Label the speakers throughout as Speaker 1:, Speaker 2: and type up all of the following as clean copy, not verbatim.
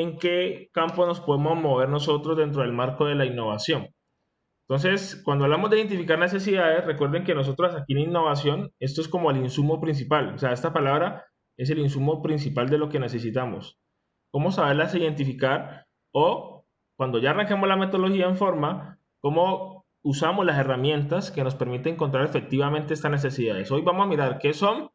Speaker 1: en qué campo nos podemos mover nosotros dentro del marco de la innovación. Entonces, cuando hablamos de identificar necesidades, recuerden que nosotros aquí en innovación, esto es como el insumo principal. O sea, esta palabra es el insumo principal de lo que necesitamos. ¿Cómo saberlas identificar? O cuando ya arranquemos la metodología en forma, ¿cómo usamos las herramientas que nos permiten encontrar efectivamente estas necesidades? Hoy vamos a mirar qué son,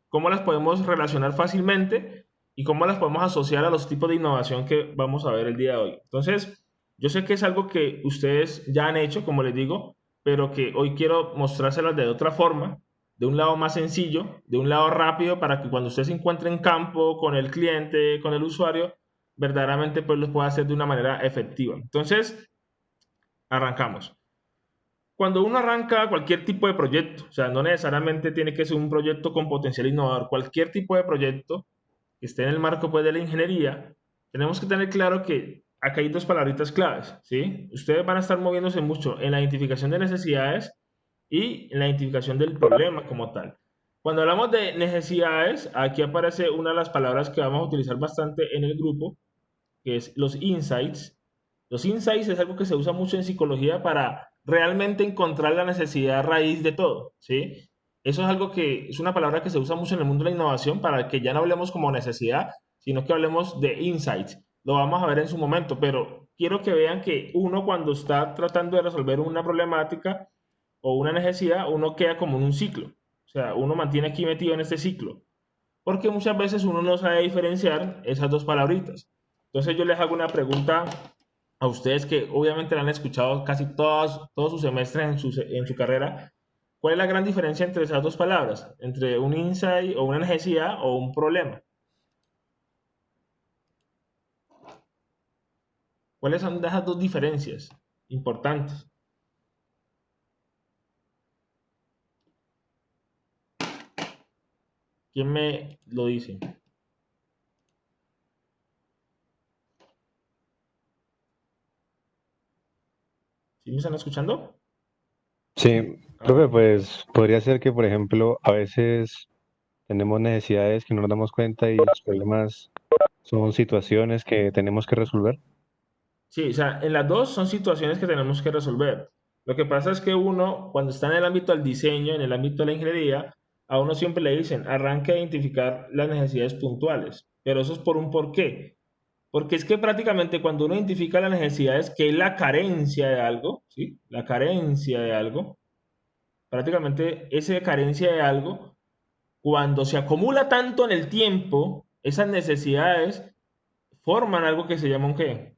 Speaker 1: cómo las podemos relacionar fácilmente y cómo las podemos asociar a los tipos de innovación que vamos a ver el día de hoy. Entonces, yo sé que es algo que ustedes ya han hecho, como les digo, pero que hoy quiero mostrárselas de otra forma, de un lado más sencillo, de un lado rápido, para que cuando usted se encuentre en campo con el cliente, con el usuario, verdaderamente pues lo pueda hacer de una manera efectiva. Entonces, arrancamos. Cuando uno arranca cualquier tipo de proyecto, o sea, no necesariamente tiene que ser un proyecto con potencial innovador, cualquier tipo de proyecto que esté en el marco pues, de la ingeniería, tenemos que tener claro que acá hay dos palabritas claves, ¿sí? Ustedes van a estar moviéndose mucho en la identificación de necesidades y en la identificación del problema como tal. Cuando hablamos de necesidades, aquí aparece una de las palabras que vamos a utilizar bastante en el grupo, que es los insights. Los insights es algo que se usa mucho en psicología para realmente encontrar la necesidad raíz de todo, ¿sí? Eso es algo que es una palabra que se usa mucho en el mundo de la innovación para que ya no hablemos como necesidad, sino que hablemos de insights. Lo vamos a ver en su momento, pero quiero que vean que uno cuando está tratando de resolver una problemática o una necesidad, uno queda como en un ciclo. O sea, uno mantiene aquí metido en este ciclo porque muchas veces uno no sabe diferenciar esas dos palabritas. Entonces yo les hago una pregunta a ustedes que obviamente la han escuchado casi todos sus semestres en su carrera. ¿Cuál es la gran diferencia entre esas dos palabras? Entre un insight o una necesidad o un problema. ¿Cuáles son esas dos diferencias importantes? ¿Quién me lo dice? ¿Sí me están escuchando?
Speaker 2: Sí,
Speaker 1: Ah,
Speaker 2: profe,
Speaker 1: bueno.
Speaker 2: pues podría ser que, por ejemplo, a veces tenemos necesidades que no nos damos cuenta y los problemas son situaciones que tenemos que resolver.
Speaker 1: Sí, o sea, en las dos son situaciones que tenemos que resolver. Lo que pasa es que uno, cuando está en el ámbito del diseño, en el ámbito de la ingeniería, a uno siempre le dicen, arranque a identificar las necesidades puntuales. Pero eso es por un porqué. Porque es que prácticamente cuando uno identifica las necesidades, que es la carencia de algo, ¿sí? La carencia de algo, prácticamente esa carencia de algo, cuando se acumula tanto en el tiempo, esas necesidades forman algo que se llama un qué?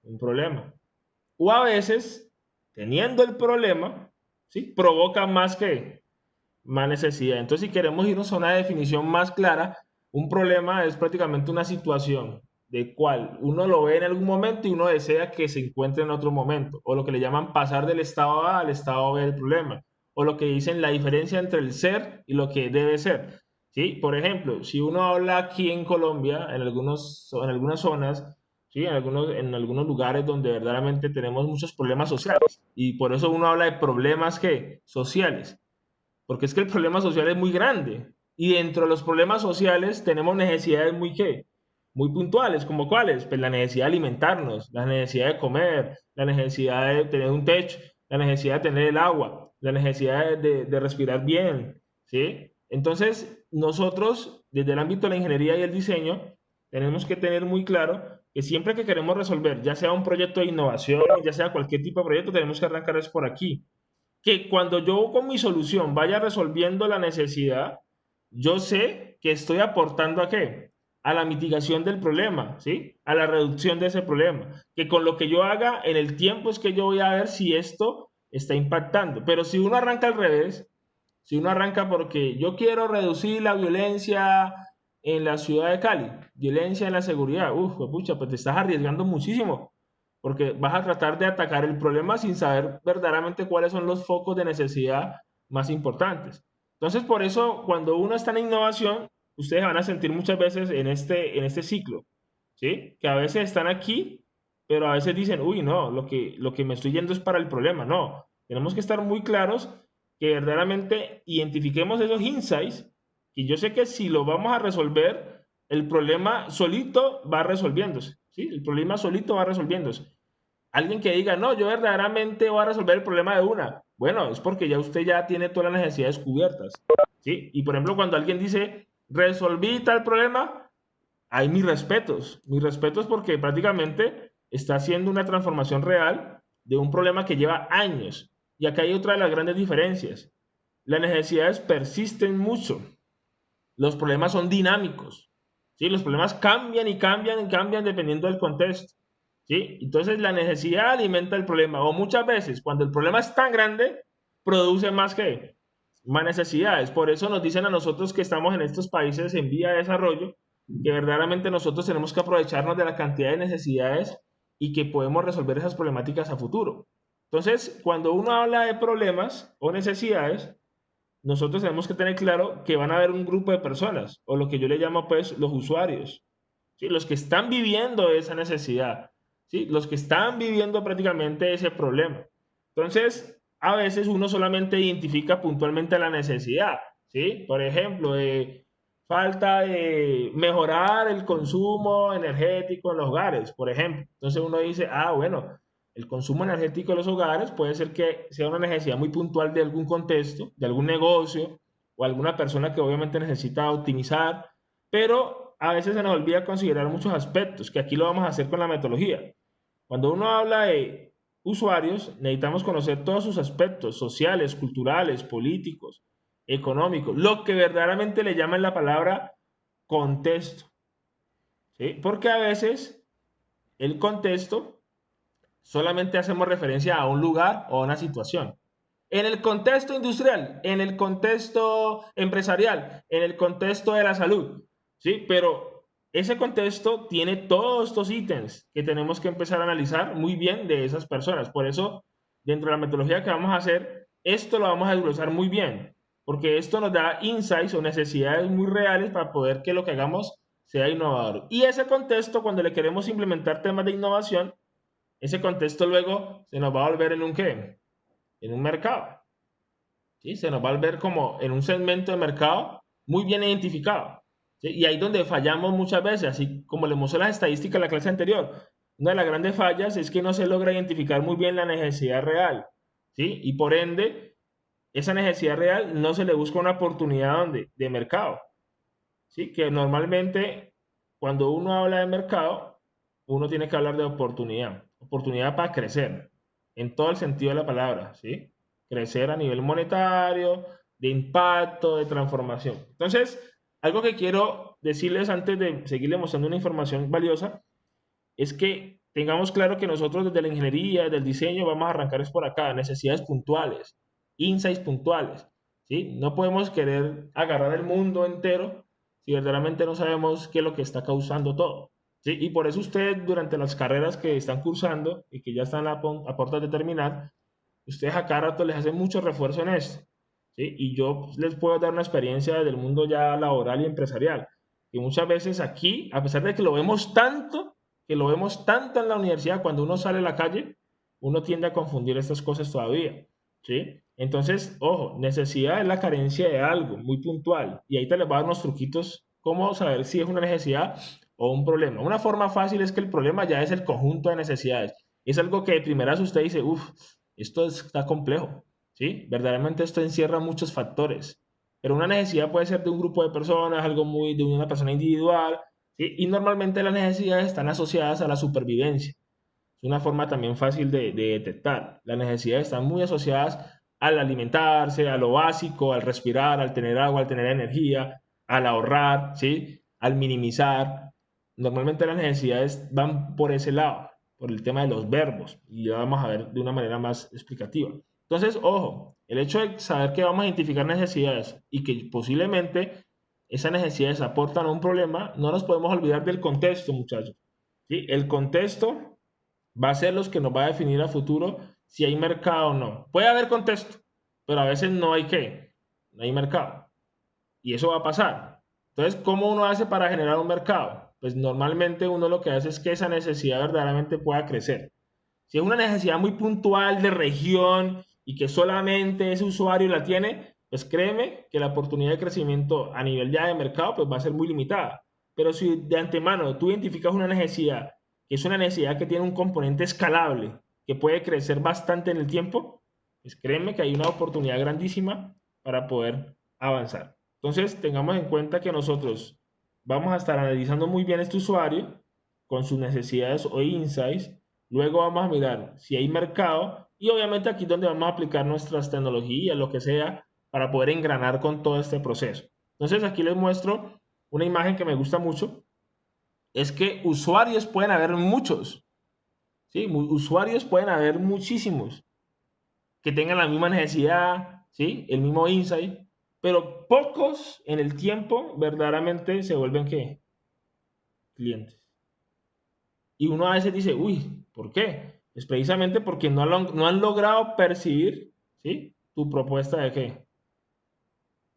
Speaker 1: Un problema. O a veces, teniendo el problema, ¿sí? Provoca más que más necesidad. Entonces, si queremos irnos a una definición más clara, un problema es prácticamente una situación de cual uno lo ve en algún momento y uno desea que se encuentre en otro momento, o lo que le llaman pasar del estado A al estado B del problema, o lo que dicen la diferencia entre el ser y lo que debe ser. ¿Sí? Por ejemplo, si uno habla aquí en Colombia, en algunas zonas, ¿sí? En algunos lugares donde verdaderamente tenemos muchos problemas sociales, y por eso uno habla de problemas que sociales, porque es que el problema social es muy grande y dentro de los problemas sociales tenemos necesidades muy ¿qué? Muy puntuales, como cuáles, pues la necesidad de alimentarnos, la necesidad de comer, la necesidad de tener un techo, la necesidad de tener el agua, la necesidad de respirar bien, ¿sí? Entonces, nosotros, desde el ámbito de la ingeniería y el diseño, tenemos que tener muy claro que siempre que queremos resolver, ya sea un proyecto de innovación, ya sea cualquier tipo de proyecto, tenemos que arrancar es por aquí, que cuando yo con mi solución vaya resolviendo la necesidad, yo sé que estoy aportando a qué? A la mitigación del problema, ¿sí? A la reducción de ese problema. Que con lo que yo haga en el tiempo es que yo voy a ver si esto está impactando. Pero si uno arranca al revés, si uno arranca porque yo quiero reducir la violencia en la ciudad de Cali, violencia en la seguridad, pucha, pues te estás arriesgando muchísimo, porque vas a tratar de atacar el problema sin saber verdaderamente cuáles son los focos de necesidad más importantes. Entonces, por eso, cuando uno está en innovación, ustedes van a sentir muchas veces en este ciclo, ¿sí? Que a veces están aquí, pero a veces dicen, uy, no, lo que me estoy yendo es para el problema. No, tenemos que estar muy claros que verdaderamente identifiquemos esos insights, y yo sé que si lo vamos a resolver, el problema solito va resolviéndose. ¿sí? El problema solito va resolviéndose. Alguien que diga, no, yo verdaderamente voy a resolver el problema de una. Bueno, es porque ya usted ya tiene todas las necesidades cubiertas, ¿sí? Y por ejemplo, cuando alguien dice, resolví tal problema, hay mis respetos porque prácticamente está haciendo una transformación real de un problema que lleva años. Y acá hay otra de las grandes diferencias. Las necesidades persisten mucho, los problemas son dinámicos, ¿sí? Los problemas cambian y cambian y cambian dependiendo del contexto, ¿sí? Entonces la necesidad alimenta el problema, o muchas veces cuando el problema es tan grande, produce más que más necesidades. Por eso nos dicen a nosotros que estamos en estos países en vía de desarrollo, que verdaderamente nosotros tenemos que aprovecharnos de la cantidad de necesidades y que podemos resolver esas problemáticas a futuro. Entonces, cuando uno habla de problemas o necesidades, nosotros tenemos que tener claro que van a haber un grupo de personas, o lo que yo le llamo pues los usuarios, ¿sí? Los que están viviendo esa necesidad, ¿sí? Los que están viviendo prácticamente ese problema. Entonces, a veces uno solamente identifica puntualmente la necesidad, ¿sí? Por ejemplo, falta de mejorar el consumo energético en los hogares, por ejemplo. Entonces uno dice, ah, bueno, el consumo energético de los hogares puede ser que sea una necesidad muy puntual de algún contexto, de algún negocio o alguna persona que obviamente necesita optimizar, pero a veces se nos olvida considerar muchos aspectos, que aquí lo vamos a hacer con la metodología. Cuando uno habla de usuarios, necesitamos conocer todos sus aspectos sociales, culturales, políticos, económicos, lo que verdaderamente le llaman la palabra contexto, ¿sí? Porque a veces el contexto solamente hacemos referencia a un lugar o a una situación. En el contexto industrial, en el contexto empresarial, en el contexto de la salud, ¿sí? Pero ese contexto tiene todos estos ítems que tenemos que empezar a analizar muy bien de esas personas. Por eso, dentro de la metodología que vamos a hacer, esto lo vamos a desglosar muy bien, porque esto nos da insights o necesidades muy reales para poder que lo que hagamos sea innovador. Y ese contexto, cuando le queremos implementar temas de innovación, ese contexto luego se nos va a volver en un qué, en un mercado, ¿sí? Se nos va a volver como en un segmento de mercado muy bien identificado, ¿sí? Y ahí es donde fallamos muchas veces, así como le mostré las estadísticas en la clase anterior. Una de las grandes fallas es que no se logra identificar muy bien la necesidad real, ¿sí? Y por ende, esa necesidad real no se le busca una oportunidad de mercado, ¿sí? Que normalmente cuando uno habla de mercado, uno tiene que hablar de oportunidad, oportunidad para crecer, en todo el sentido de la palabra, ¿sí? Crecer a nivel monetario, de impacto, de transformación. Entonces, algo que quiero decirles antes de seguirles mostrando una información valiosa, es que tengamos claro que nosotros desde la ingeniería, desde el diseño, vamos a arrancar es por acá, necesidades puntuales, insights puntuales, ¿sí? No podemos querer agarrar el mundo entero si verdaderamente no sabemos qué es lo que está causando todo, ¿sí? Y por eso ustedes durante las carreras que están cursando y que ya están a puertas de terminar, ustedes a cada rato les hacen mucho refuerzo en esto, ¿sí? Y yo les puedo dar una experiencia del mundo ya laboral y empresarial, que muchas veces aquí, a pesar de que lo vemos tanto en la universidad, cuando uno sale a la calle, uno tiende a confundir estas cosas todavía, ¿sí? Entonces, ojo, necesidad es la carencia de algo muy puntual, y ahí te les voy a dar unos truquitos, cómo saber si es una necesidad o un problema. Una forma fácil es que el problema ya es el conjunto de necesidades. Es algo que de primeras usted dice, uff, esto está complejo, ¿sí? Verdaderamente esto encierra muchos factores, pero una necesidad puede ser de un grupo de personas, algo muy de una persona individual, ¿sí? Y normalmente las necesidades están asociadas a la supervivencia. Es una forma también fácil de detectar. Las necesidades están muy asociadas al alimentarse, a lo básico, al respirar, al tener agua, al tener energía, al ahorrar, ¿sí? Al minimizar. Normalmente las necesidades van por ese lado, por el tema de los verbos, y lo vamos a ver de una manera más explicativa. Entonces, ojo, el hecho de saber que vamos a identificar necesidades y que posiblemente esas necesidades aportan a un problema, no nos podemos olvidar del contexto, muchachos. ¿Sí? El contexto va a ser los que nos va a definir a futuro si hay mercado o no. Puede haber contexto, pero a veces no hay qué, no hay mercado. Y eso va a pasar. Entonces, ¿cómo uno hace para generar un mercado? Pues normalmente uno lo que hace es que esa necesidad verdaderamente pueda crecer. Si es una necesidad muy puntual de región y que solamente ese usuario la tiene, pues créeme que la oportunidad de crecimiento a nivel ya de mercado pues va a ser muy limitada. Pero si de antemano tú identificas una necesidad que es una necesidad que tiene un componente escalable, que puede crecer bastante en el tiempo, pues créeme que hay una oportunidad grandísima para poder avanzar. Entonces, tengamos en cuenta que nosotros vamos a estar analizando muy bien este usuario con sus necesidades o insights. Luego vamos a mirar si hay mercado y obviamente aquí es donde vamos a aplicar nuestras tecnologías, lo que sea, para poder engranar con todo este proceso. Entonces aquí les muestro una imagen que me gusta mucho. Es que usuarios pueden haber muchos, ¿sí? Usuarios pueden haber muchísimos que tengan la misma necesidad, ¿sí? El mismo insight, pero pocos en el tiempo verdaderamente se vuelven ¿qué? Clientes. Y uno a veces dice, uy, ¿por qué? Es precisamente porque no han logrado percibir, ¿sí? Tu propuesta de qué?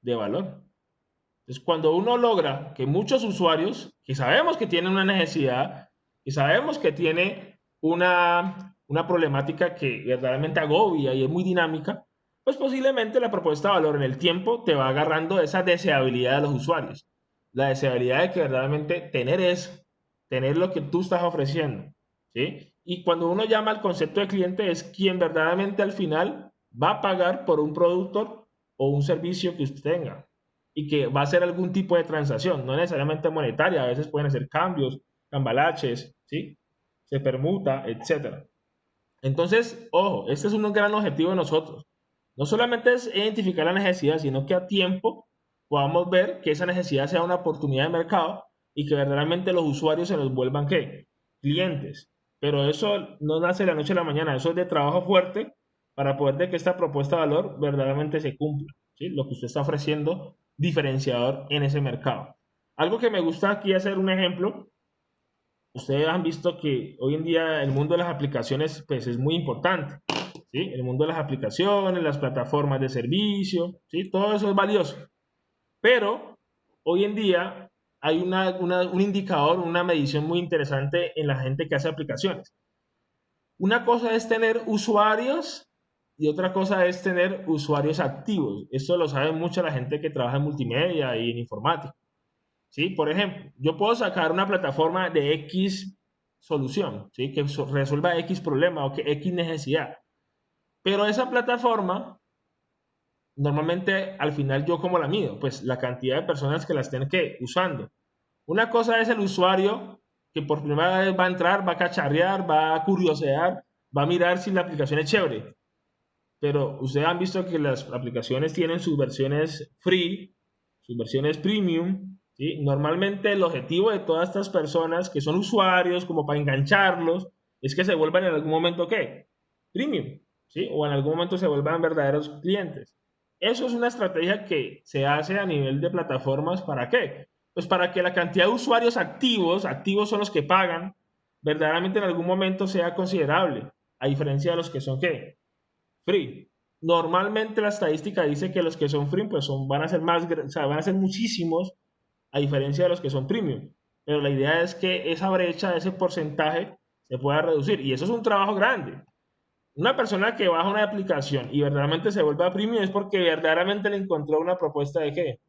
Speaker 1: De valor. Entonces, cuando uno logra que muchos usuarios, que sabemos que tienen una necesidad, que sabemos que tiene una problemática que verdaderamente agobia y es muy dinámica, pues posiblemente la propuesta de valor en el tiempo te va agarrando esa deseabilidad de los usuarios. La deseabilidad de que verdaderamente tener eso, tener lo que tú estás ofreciendo, ¿sí? Y cuando uno llama al concepto de cliente es quien verdaderamente al final va a pagar por un producto o un servicio que usted tenga y que va a ser algún tipo de transacción, no necesariamente monetaria, a veces pueden ser cambios, cambalaches, ¿sí? Se permuta, etcétera. Entonces, ojo, este es un gran objetivo de nosotros. No solamente es identificar la necesidad, sino que a tiempo podamos ver que esa necesidad sea una oportunidad de mercado y que verdaderamente los usuarios se nos vuelvan ¿qué? Clientes. Pero eso no nace de la noche a la mañana, eso es de trabajo fuerte para poder de que esta propuesta de valor verdaderamente se cumpla, ¿sí? Lo que usted está ofreciendo diferenciador en ese mercado. Algo que me gusta aquí hacer un ejemplo, ustedes han visto que hoy en día el mundo de las aplicaciones pues es muy importante, ¿sí? El mundo de las aplicaciones, las plataformas de servicio, ¿sí? Todo eso es valioso. Pero hoy en día hay un indicador, una medición muy interesante en la gente que hace aplicaciones. Una cosa es tener usuarios y otra cosa es tener usuarios activos. Esto lo sabe mucho la gente que trabaja en multimedia y en informática. ¿Sí? Por ejemplo, yo puedo sacar una plataforma de X solución, ¿sí? Que resuelva X problema o que X necesidad. Pero esa plataforma, normalmente al final yo como la mido, pues la cantidad de personas que la estén que usando. Una cosa es el usuario que por primera vez va a entrar, va a cacharrear, va a curiosear, va a mirar si la aplicación es chévere. Pero ustedes han visto que las aplicaciones tienen sus versiones free, sus versiones premium, ¿sí? Normalmente el objetivo de todas estas personas que son usuarios, como para engancharlos, es que se vuelvan en algún momento, ¿qué? Premium, ¿sí? O en algún momento se vuelvan verdaderos clientes. Eso es una estrategia que se hace a nivel de plataformas, ¿para qué? Pues para que la cantidad de usuarios activos, activos son los que pagan, verdaderamente en algún momento sea considerable, a diferencia de los que son, ¿qué? Free. Normalmente la estadística dice que los que son free pues van a ser o sea, van a ser muchísimos a diferencia de los que son premium. Pero la idea es que esa brecha, ese porcentaje se pueda reducir y eso es un trabajo grande. Una persona que baja una aplicación y verdaderamente se vuelve a premium es porque verdaderamente le encontró una propuesta de qué?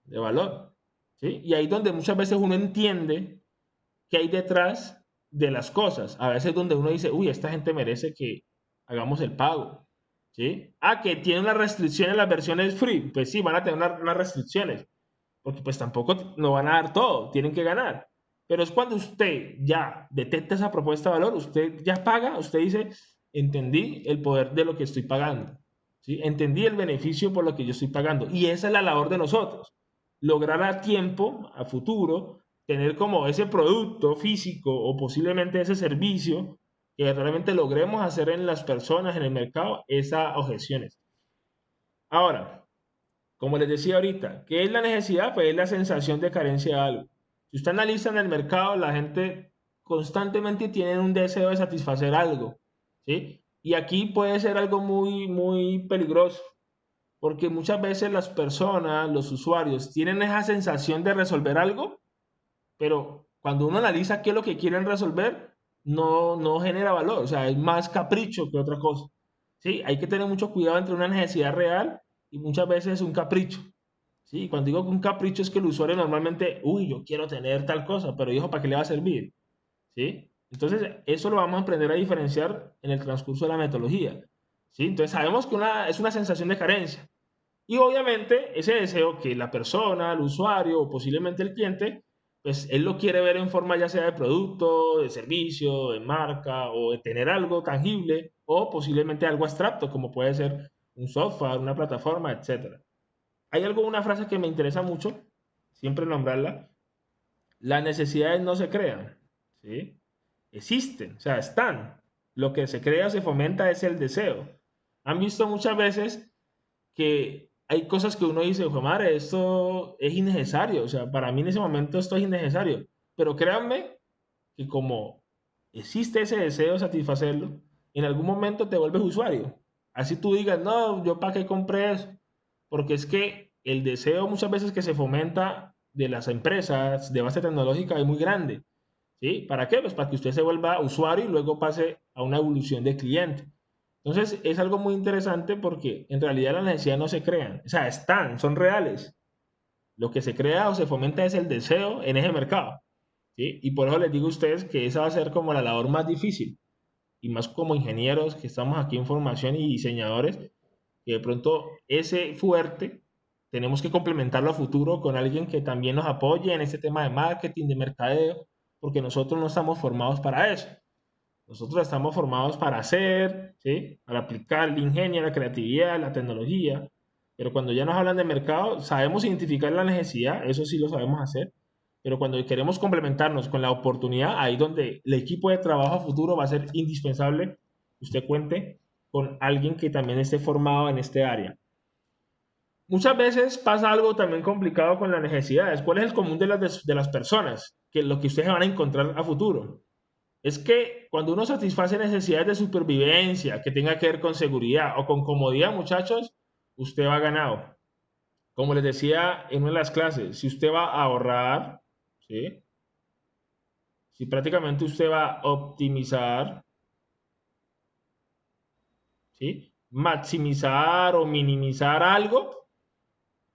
Speaker 1: De valor. ¿Sí? Y ahí es donde muchas veces uno entiende qué hay detrás de las cosas. A veces donde uno dice, uy, esta gente merece que hagamos el pago. ¿Sí? Ah, que tiene una restricción en las versiones free. Pues sí, van a tener unas restricciones. Porque pues tampoco no van a dar todo, tienen que ganar. Pero es cuando usted ya detecta esa propuesta de valor, usted ya paga, usted dice, entendí el poder de lo que estoy pagando. ¿Sí? Entendí el beneficio por lo que yo estoy pagando. Y esa es la labor de nosotros. Lograr a tiempo, a futuro, tener como ese producto físico o posiblemente ese servicio que realmente logremos hacer en las personas, en el mercado, esas objeciones. Ahora, como les decía ahorita, ¿qué es la necesidad? Pues es la sensación de carencia de algo. Si usted analiza en el mercado, la gente constantemente tiene un deseo de satisfacer algo, ¿sí? Y aquí puede ser algo muy, muy peligroso, porque muchas veces las personas, los usuarios, tienen esa sensación de resolver algo, pero cuando uno analiza qué es lo que quieren resolver, no genera valor, o sea, es más capricho que otra cosa. ¿Sí? Hay que tener mucho cuidado entre una necesidad real y muchas veces un capricho. ¿Sí? Cuando digo que un capricho es que el usuario normalmente, uy, yo quiero tener tal cosa, pero hijo, ¿para qué le va a servir? ¿sí? Entonces, eso lo vamos a aprender a diferenciar en el transcurso de la metodología, ¿sí? Entonces, sabemos que es una sensación de carencia. Y obviamente, ese deseo que la persona, el usuario o posiblemente el cliente, pues él lo quiere ver en forma ya sea de producto, de servicio, de marca o de tener algo tangible o posiblemente algo abstracto, como puede ser un software, una plataforma, etcétera. Hay algo, una frase que me interesa mucho, siempre nombrarla: las necesidades no se crean, ¿sí? Existen, o sea, están. Lo que se crea o se fomenta es el deseo. Han visto muchas veces que hay cosas que uno dice, ojo, madre, esto es innecesario, o sea, para mí en ese momento esto es innecesario, pero créanme que como existe ese deseo de satisfacerlo, en algún momento te vuelves usuario. Así tú digas, no, yo para qué compré eso, porque es que el deseo muchas veces que se fomenta de las empresas de base tecnológica es muy grande. ¿Sí? ¿Para qué? Pues para que usted se vuelva usuario y luego pase a una evolución de cliente. Entonces es algo muy interesante porque en realidad las necesidades no se crean, o sea, están, son reales. Lo que se crea o se fomenta es el deseo en ese mercado, ¿sí? Y por eso les digo a ustedes que esa va a ser como la labor más difícil, y más como ingenieros que estamos aquí en formación y diseñadores, que de pronto ese fuerte tenemos que complementarlo a futuro con alguien que también nos apoye en este tema de marketing, de mercadeo, porque nosotros no estamos formados para eso. Nosotros estamos formados para hacer, ¿sí? Para aplicar el ingenio, la creatividad, la tecnología, pero cuando ya nos hablan de mercado, sabemos identificar la necesidad, eso sí lo sabemos hacer, pero cuando queremos complementarnos con la oportunidad, ahí donde el equipo de trabajo a futuro va a ser indispensable que usted cuente con alguien que también esté formado en este área. Muchas veces pasa algo también complicado con las necesidades. ¿Cuál es el común de las personas? Que lo que ustedes van a encontrar a futuro es que cuando uno satisface necesidades de supervivencia que tenga que ver con seguridad o con comodidad, muchachos, usted va ganado. Como les decía en una de las clases, si usted va a ahorrar, ¿sí? Si prácticamente usted va a optimizar, ¿sí? Maximizar o minimizar algo,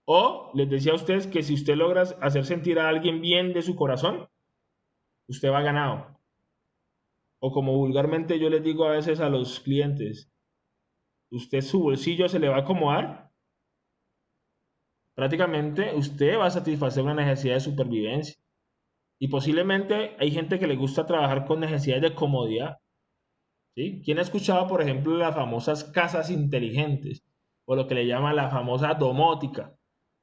Speaker 1: o les decía a ustedes que si usted logra hacer sentir a alguien bien de su corazón, usted va ganado. O como vulgarmente yo les digo a veces a los clientes, usted su bolsillo se le va a acomodar, prácticamente usted va a satisfacer una necesidad de supervivencia. Y posiblemente hay gente que le gusta trabajar con necesidades de comodidad, ¿sí? ¿Quién ha escuchado, por ejemplo, las famosas casas inteligentes o lo que le llama la famosa domótica?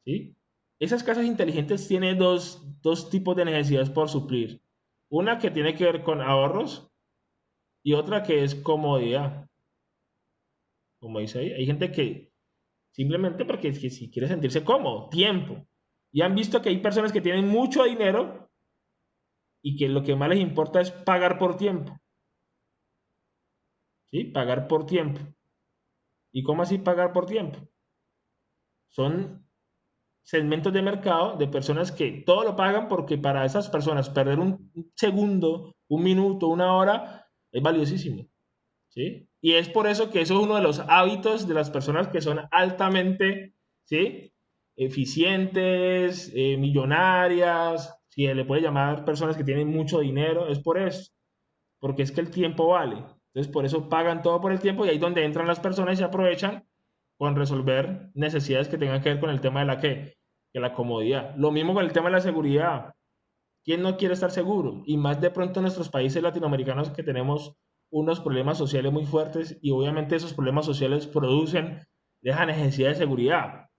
Speaker 1: ¿Sí? Esas casas inteligentes tienen dos tipos de necesidades por suplir. Una que tiene que ver con ahorros y otra que es comodidad. Como dice ahí, hay gente que simplemente porque es que si quiere sentirse cómodo, tiempo. Y han visto que hay personas que tienen mucho dinero y que lo que más les importa es pagar por tiempo, ¿sí? Pagar por tiempo. ¿Y cómo así pagar por tiempo? Son segmentos de mercado de personas que todo lo pagan porque para esas personas perder un segundo, un minuto, una hora es valiosísimo, ¿sí? Y es por eso que eso es uno de los hábitos de las personas que son altamente, ¿sí? Eficientes, millonarias, si se le puede llamar personas que tienen mucho dinero, es por eso, porque es que el tiempo vale. Entonces, por eso pagan todo por el tiempo y ahí es donde entran las personas y se aprovechan con resolver necesidades que tengan que ver con el tema de de la comodidad. Lo mismo con el tema de la seguridad. ¿Quién no quiere estar seguro? Y más de pronto en nuestros países latinoamericanos que tenemos unos problemas sociales muy fuertes y obviamente esos problemas sociales producen esa necesidad de seguridad,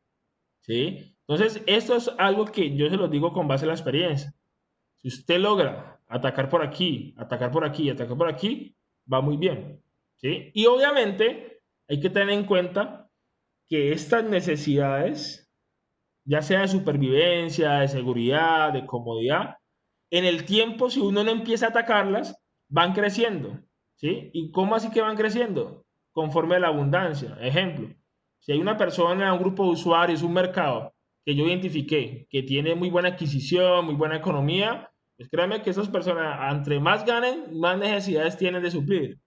Speaker 1: ¿sí? Entonces, esto es algo que yo se los digo con base en la experiencia. Si usted logra atacar por aquí, atacar por aquí, atacar por aquí, va muy bien, ¿sí? Y obviamente hay que tener en cuenta que estas necesidades, ya sea de supervivencia, de seguridad, de comodidad, en el tiempo, si uno no empieza a atacarlas, van creciendo, ¿sí? ¿Y cómo así que van creciendo? Conforme a la abundancia. Ejemplo, si hay una persona, un grupo de usuarios, un mercado que yo identifiqué que tiene muy buena adquisición, muy buena economía, pues créanme que esas personas, entre más ganen, más necesidades tienen de suplir,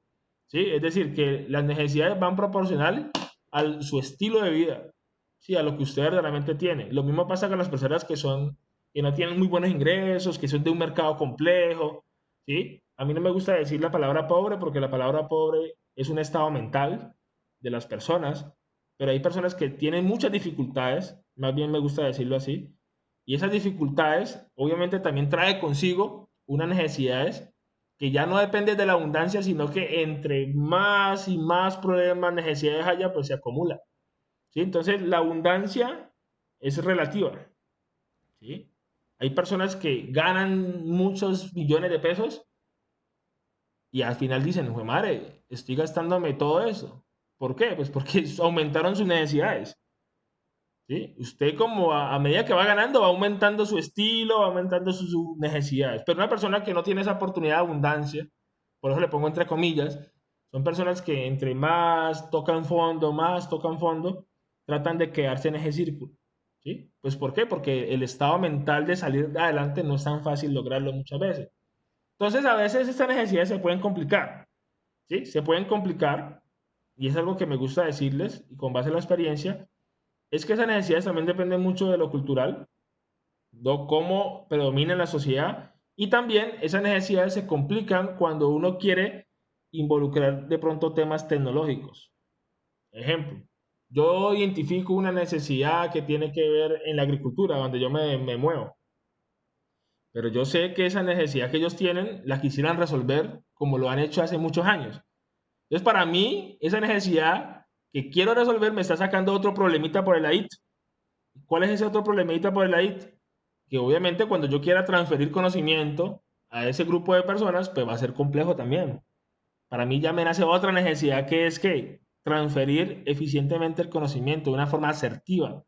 Speaker 1: ¿sí? Es decir, que las necesidades van proporcional a su estilo de vida, ¿sí? A lo que usted verdaderamente tiene. Lo mismo pasa con las personas que no tienen muy buenos ingresos, que son de un mercado complejo, ¿sí? A mí no me gusta decir la palabra pobre porque la palabra pobre es un estado mental de las personas, pero hay personas que tienen muchas dificultades, más bien me gusta decirlo así, y esas dificultades obviamente también trae consigo unas necesidades que ya no dependen de la abundancia, sino que entre más y más problemas, necesidades haya, pues se acumula, ¿sí? Entonces la abundancia es relativa, ¿sí? Hay personas que ganan muchos millones de pesos y al final dicen, "Jue madre, estoy gastándome todo eso". ¿Por qué? Pues porque aumentaron sus necesidades, ¿sí? Usted como a medida que va ganando va aumentando su estilo, va aumentando sus necesidades. Pero una persona que no tiene esa oportunidad de abundancia, por eso le pongo entre comillas, son personas que entre más tocan fondo, tratan de quedarse en ese círculo, ¿sí? Pues ¿por qué? Porque el estado mental de salir adelante no es tan fácil lograrlo muchas veces. Entonces a veces estas necesidades se pueden complicar, ¿sí? Se pueden complicar y es algo que me gusta decirles y con base en la experiencia, es que esas necesidades también dependen mucho de lo cultural, de cómo predomina en la sociedad y también esas necesidades se complican cuando uno quiere involucrar de pronto temas tecnológicos. Ejemplo, yo identifico una necesidad que tiene que ver en la agricultura, donde yo me muevo, pero yo sé que esa necesidad que ellos tienen la quisieran resolver como lo han hecho hace muchos años. Entonces, para mí, esa necesidad que quiero resolver me está sacando otro problemita por el ladito. ¿Cuál es ese otro problemita por el ladito? Que obviamente cuando yo quiera transferir conocimiento a ese grupo de personas, pues va a ser complejo también. Para mí ya me nace otra necesidad que es que transferir eficientemente el conocimiento de una forma asertiva,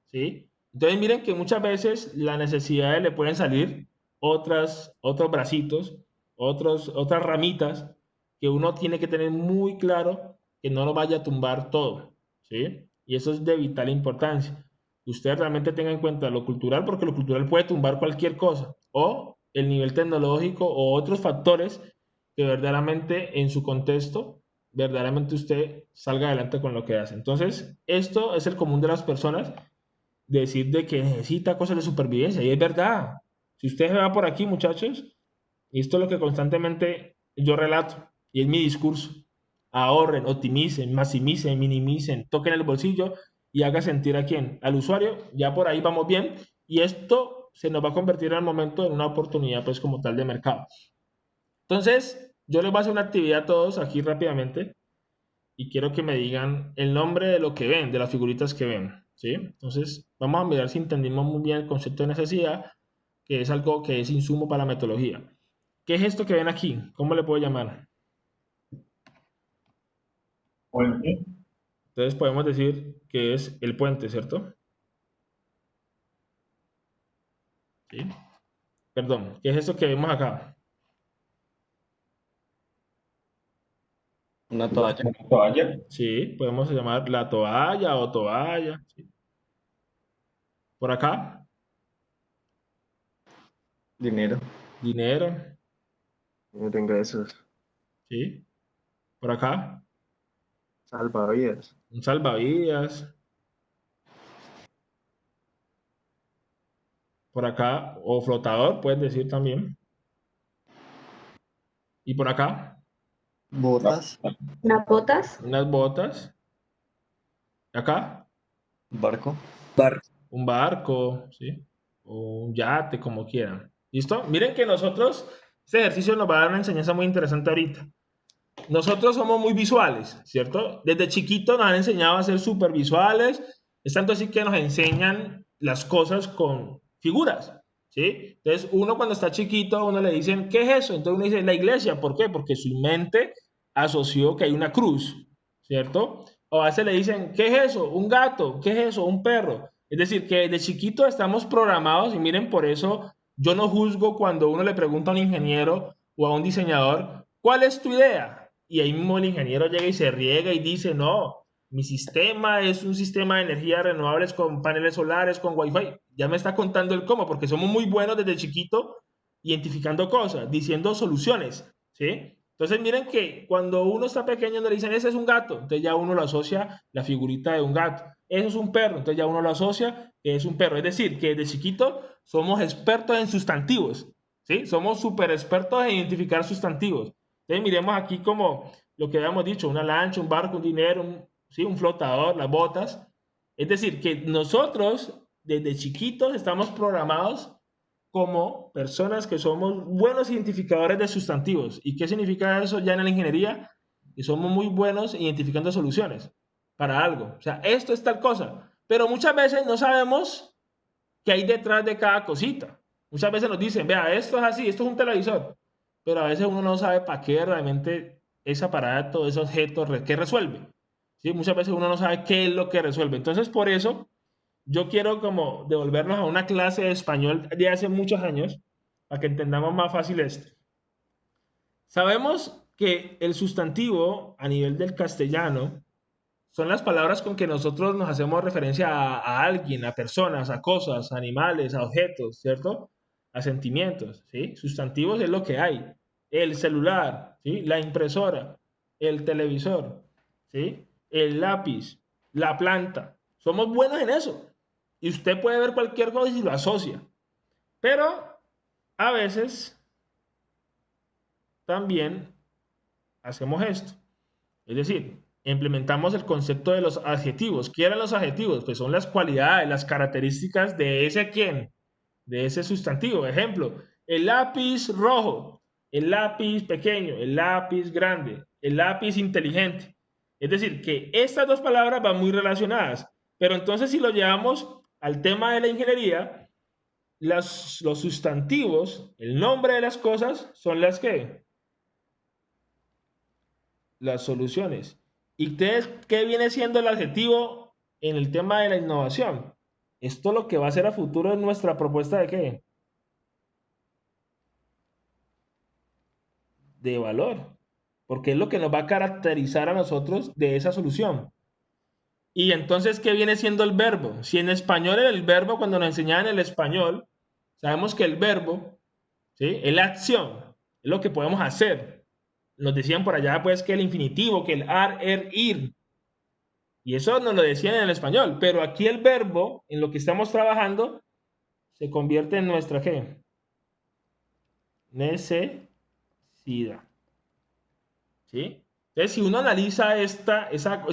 Speaker 1: ¿sí? Entonces miren que muchas veces las necesidades le pueden salir otros bracitos, otras ramitas que uno tiene que tener muy claro que no lo vaya a tumbar todo, ¿sí? Y eso es de vital importancia. Que usted realmente tenga en cuenta lo cultural, porque lo cultural puede tumbar cualquier cosa, o el nivel tecnológico o otros factores que verdaderamente en su contexto, verdaderamente usted salga adelante con lo que hace. Entonces, esto es el común de las personas, decir de que necesita cosas de supervivencia, y es verdad. Si usted se va por aquí, muchachos, y esto es lo que constantemente yo relato, y es mi discurso, ahorren, optimicen, maximicen, minimicen, toquen el bolsillo y haga sentir a quién, al usuario, ya por ahí vamos bien, y esto se nos va a convertir al momento en una oportunidad pues como tal de mercado. Entonces, yo les voy a hacer una actividad a todos aquí rápidamente y quiero que me digan el nombre de lo que ven, de las figuritas que ven, ¿sí? Entonces, vamos a mirar si entendimos muy bien el concepto de necesidad, que es algo que es insumo para la metodología. ¿Qué es esto que ven aquí? ¿Cómo le puedo llamar?
Speaker 3: Puente,
Speaker 1: Entonces podemos decir que es el puente, ¿cierto? ¿Sí? Perdón, ¿qué es esto que vemos acá?
Speaker 4: Una toalla,
Speaker 3: una toalla,
Speaker 1: Sí, podemos llamar la toalla o toalla. ¿Sí? Por acá,
Speaker 4: dinero,
Speaker 1: dinero.
Speaker 4: no tengo esos,
Speaker 1: ¿Sí? Por acá,
Speaker 4: salvavidas,
Speaker 1: un salvavidas. Por acá, o flotador, puedes decir también. Y por acá,
Speaker 4: botas,
Speaker 5: Unas botas,
Speaker 1: unas botas. Acá,
Speaker 4: barco,
Speaker 1: un barco, ¿sí? O un yate, como quieran. ¿Listo? Miren que nosotros, este ejercicio nos va a dar una enseñanza muy interesante ahorita. Nosotros somos muy visuales, ¿cierto? Desde chiquitos nos han enseñado a ser súper visuales, es tanto así que nos enseñan las cosas con figuras, ¿sí? Entonces, uno cuando está chiquito, a uno le dicen, ¿qué es eso? Entonces uno dice, la iglesia, ¿por qué? Porque su mente asoció que hay una cruz, ¿cierto? O a veces le dicen, ¿qué es eso? Un gato, ¿qué es eso? Un perro. Es decir, que desde chiquito estamos programados y miren, por eso yo no juzgo cuando uno le pregunta a un ingeniero o a un diseñador, ¿cuál es tu idea? Y ahí mismo el ingeniero llega y se riega y dice, no, mi sistema es un sistema de energías renovables con paneles solares, con wifi. Ya me está contando el cómo, porque somos muy buenos desde chiquito identificando cosas, diciendo soluciones, ¿sí? Entonces miren que cuando uno está pequeño le dicen, ese es un gato, entonces ya uno lo asocia la figurita de un gato. Eso es un perro, entonces ya uno lo asocia que es un perro. Es decir, que desde chiquito somos expertos en sustantivos, ¿sí? Somos súper expertos en identificar sustantivos. Entonces miremos aquí como lo que habíamos dicho, una lancha, un barco, un dinero, ¿sí? Un flotador, las botas. Es decir, que nosotros desde chiquitos estamos programados como personas que somos buenos identificadores de sustantivos. ¿Y qué significa eso ya en la ingeniería? Que somos muy buenos identificando soluciones para algo. O sea, esto es tal cosa. Pero muchas veces no sabemos qué hay detrás de cada cosita. Muchas veces nos dicen, vea, esto es así, esto es un televisor. Pero a veces uno no sabe para qué realmente ese aparato, ese objeto, qué resuelve. ¿Sí? Muchas veces uno no sabe qué es lo que resuelve. Entonces, por eso yo quiero como devolvernos a una clase de español de hace muchos años para que entendamos más fácil esto. Sabemos que el sustantivo a nivel del castellano son las palabras con que nosotros nos hacemos referencia a alguien, a personas, a cosas, a animales, a objetos, ¿cierto? A sentimientos, ¿sí? Sustantivos es lo que hay. El celular, ¿sí? La impresora, el televisor, ¿sí? El lápiz, la planta. Somos buenos en eso. Y usted puede ver cualquier cosa y lo asocia. Pero a veces también hacemos esto. Es decir, implementamos el concepto de los adjetivos. ¿Qué eran los adjetivos? Pues son las cualidades, las características de ese quién, de ese sustantivo. Ejemplo, el lápiz rojo, el lápiz pequeño, el lápiz grande, el lápiz inteligente. Es decir, que estas dos palabras van muy relacionadas. Pero entonces si lo llevamos al tema de la ingeniería, los sustantivos, el nombre de las cosas, son las que las soluciones. ¿Y ustedes qué viene siendo el adjetivo en el tema de la innovación? Esto lo que va a ser a futuro en nuestra propuesta de qué? De valor. Porque es lo que nos va a caracterizar a nosotros de esa solución. Y entonces, ¿qué viene siendo el verbo? Si en español el verbo, cuando nos enseñaban el español, sabemos que el verbo, ¿sí? Es la acción, es lo que podemos hacer. Nos decían por allá, pues, que el infinitivo, que el ar, er, ir. Y eso nos lo decían en el español, pero aquí el verbo en lo que estamos trabajando se convierte en nuestra ¿qué? Necesidad. ¿Sí? Entonces, si uno analiza esta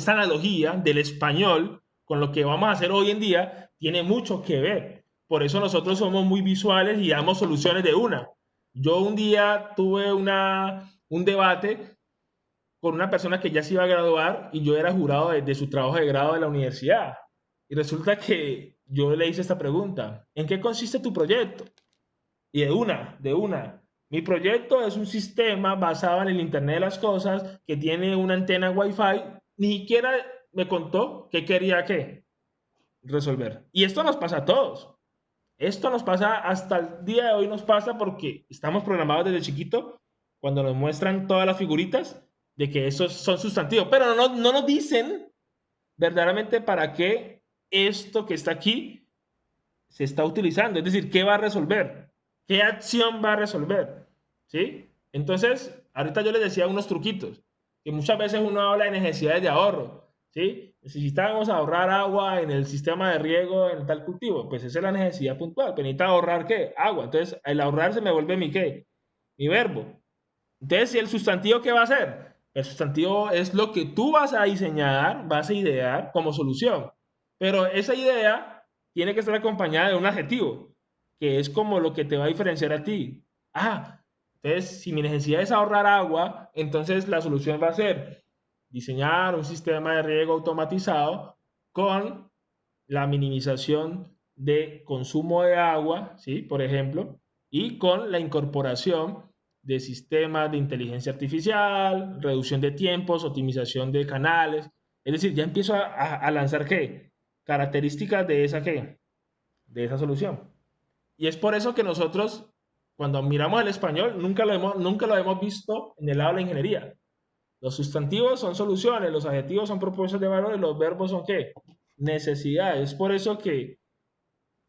Speaker 1: analogía del español con lo que vamos a hacer hoy en día, tiene mucho que ver. Por eso nosotros somos muy visuales y damos soluciones de una. Yo un día tuve un debate con una persona que ya se iba a graduar y yo era jurado de su trabajo de grado de la universidad. Y resulta que yo le hice esta pregunta, ¿en qué consiste tu proyecto? Y de una. Mi proyecto es un sistema basado en el Internet de las Cosas que tiene una antena Wi-Fi. Ni siquiera me contó qué quería que resolver. Y esto nos pasa a todos. Esto nos pasa hasta el día de hoy, nos pasa porque estamos programados desde chiquito cuando nos muestran todas las figuritas de que esos son sustantivos, pero no nos dicen verdaderamente para qué esto que está aquí se está utilizando, es decir, qué va a resolver, qué acción va a resolver, ¿sí? Entonces, ahorita yo les decía unos truquitos, que muchas veces uno habla de necesidades de ahorro, ¿sí? Necesitábamos ahorrar agua en el sistema de riego en tal cultivo, pues esa es la necesidad puntual, pero necesita ahorrar ¿qué? Agua, entonces el ahorrar se me vuelve mi ¿qué? Mi verbo. Entonces, ¿y el sustantivo qué va a hacer? El sustantivo es lo que tú vas a diseñar, vas a idear como solución. Pero esa idea tiene que estar acompañada de un adjetivo, que es como lo que te va a diferenciar a ti. Ah, entonces, si mi necesidad es ahorrar agua, entonces la solución va a ser diseñar un sistema de riego automatizado con la minimización de consumo de agua, ¿sí? Por ejemplo, y con la incorporación de sistemas de inteligencia artificial, reducción de tiempos, optimización de canales. Es decir, ya empiezo a lanzar ¿qué? Características de esa ¿qué? De esa solución. Y es por eso que nosotros, cuando miramos el español, nunca lo hemos visto en el lado de la ingeniería. Los sustantivos son soluciones, los adjetivos son propuestas de valor y los verbos son ¿qué? Necesidades. Es por eso que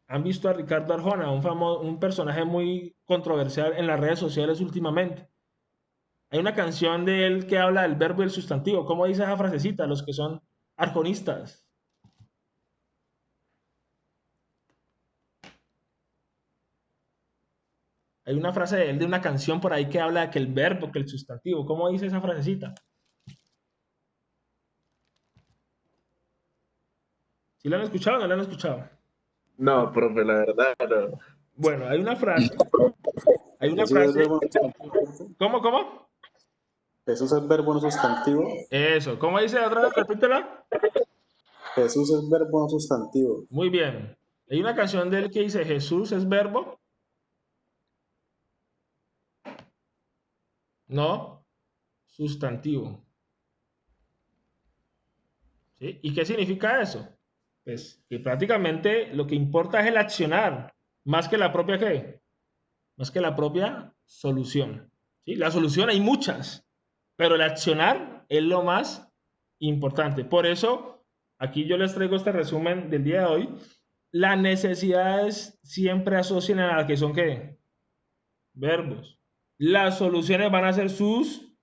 Speaker 1: han visto a Ricardo Arjona, un personaje muy controversial en las redes sociales últimamente. Hay una canción de él que habla del verbo y el sustantivo. ¿Cómo dice esa frasecita? Los que son arjonistas. Hay una frase de él, de una canción por ahí que habla de que el verbo, que el sustantivo. ¿Cómo dice esa frasecita? ¿Sí la han escuchado o no la han escuchado?
Speaker 4: No, profe, la verdad, no.
Speaker 1: Bueno, hay una
Speaker 3: Jesús es
Speaker 1: frase,
Speaker 3: verbo no sustantivo.
Speaker 1: ¿cómo?
Speaker 3: Jesús es verbo no sustantivo.
Speaker 1: Eso, ¿cómo dice otra vez? Repítela.
Speaker 3: Jesús es verbo no sustantivo.
Speaker 1: Muy bien. Hay una canción de él que dice Jesús es verbo, no sustantivo. ¿Sí? ¿Y qué significa eso? Pues que prácticamente lo que importa es el accionar, más que la propia ¿qué? Más que la propia solución. ¿Sí? La solución hay muchas, pero el accionar es lo más importante. Por eso, aquí yo les traigo este resumen del día de hoy. Las necesidades siempre asocian a la que son ¿qué? Verbos. Las soluciones van a ser sus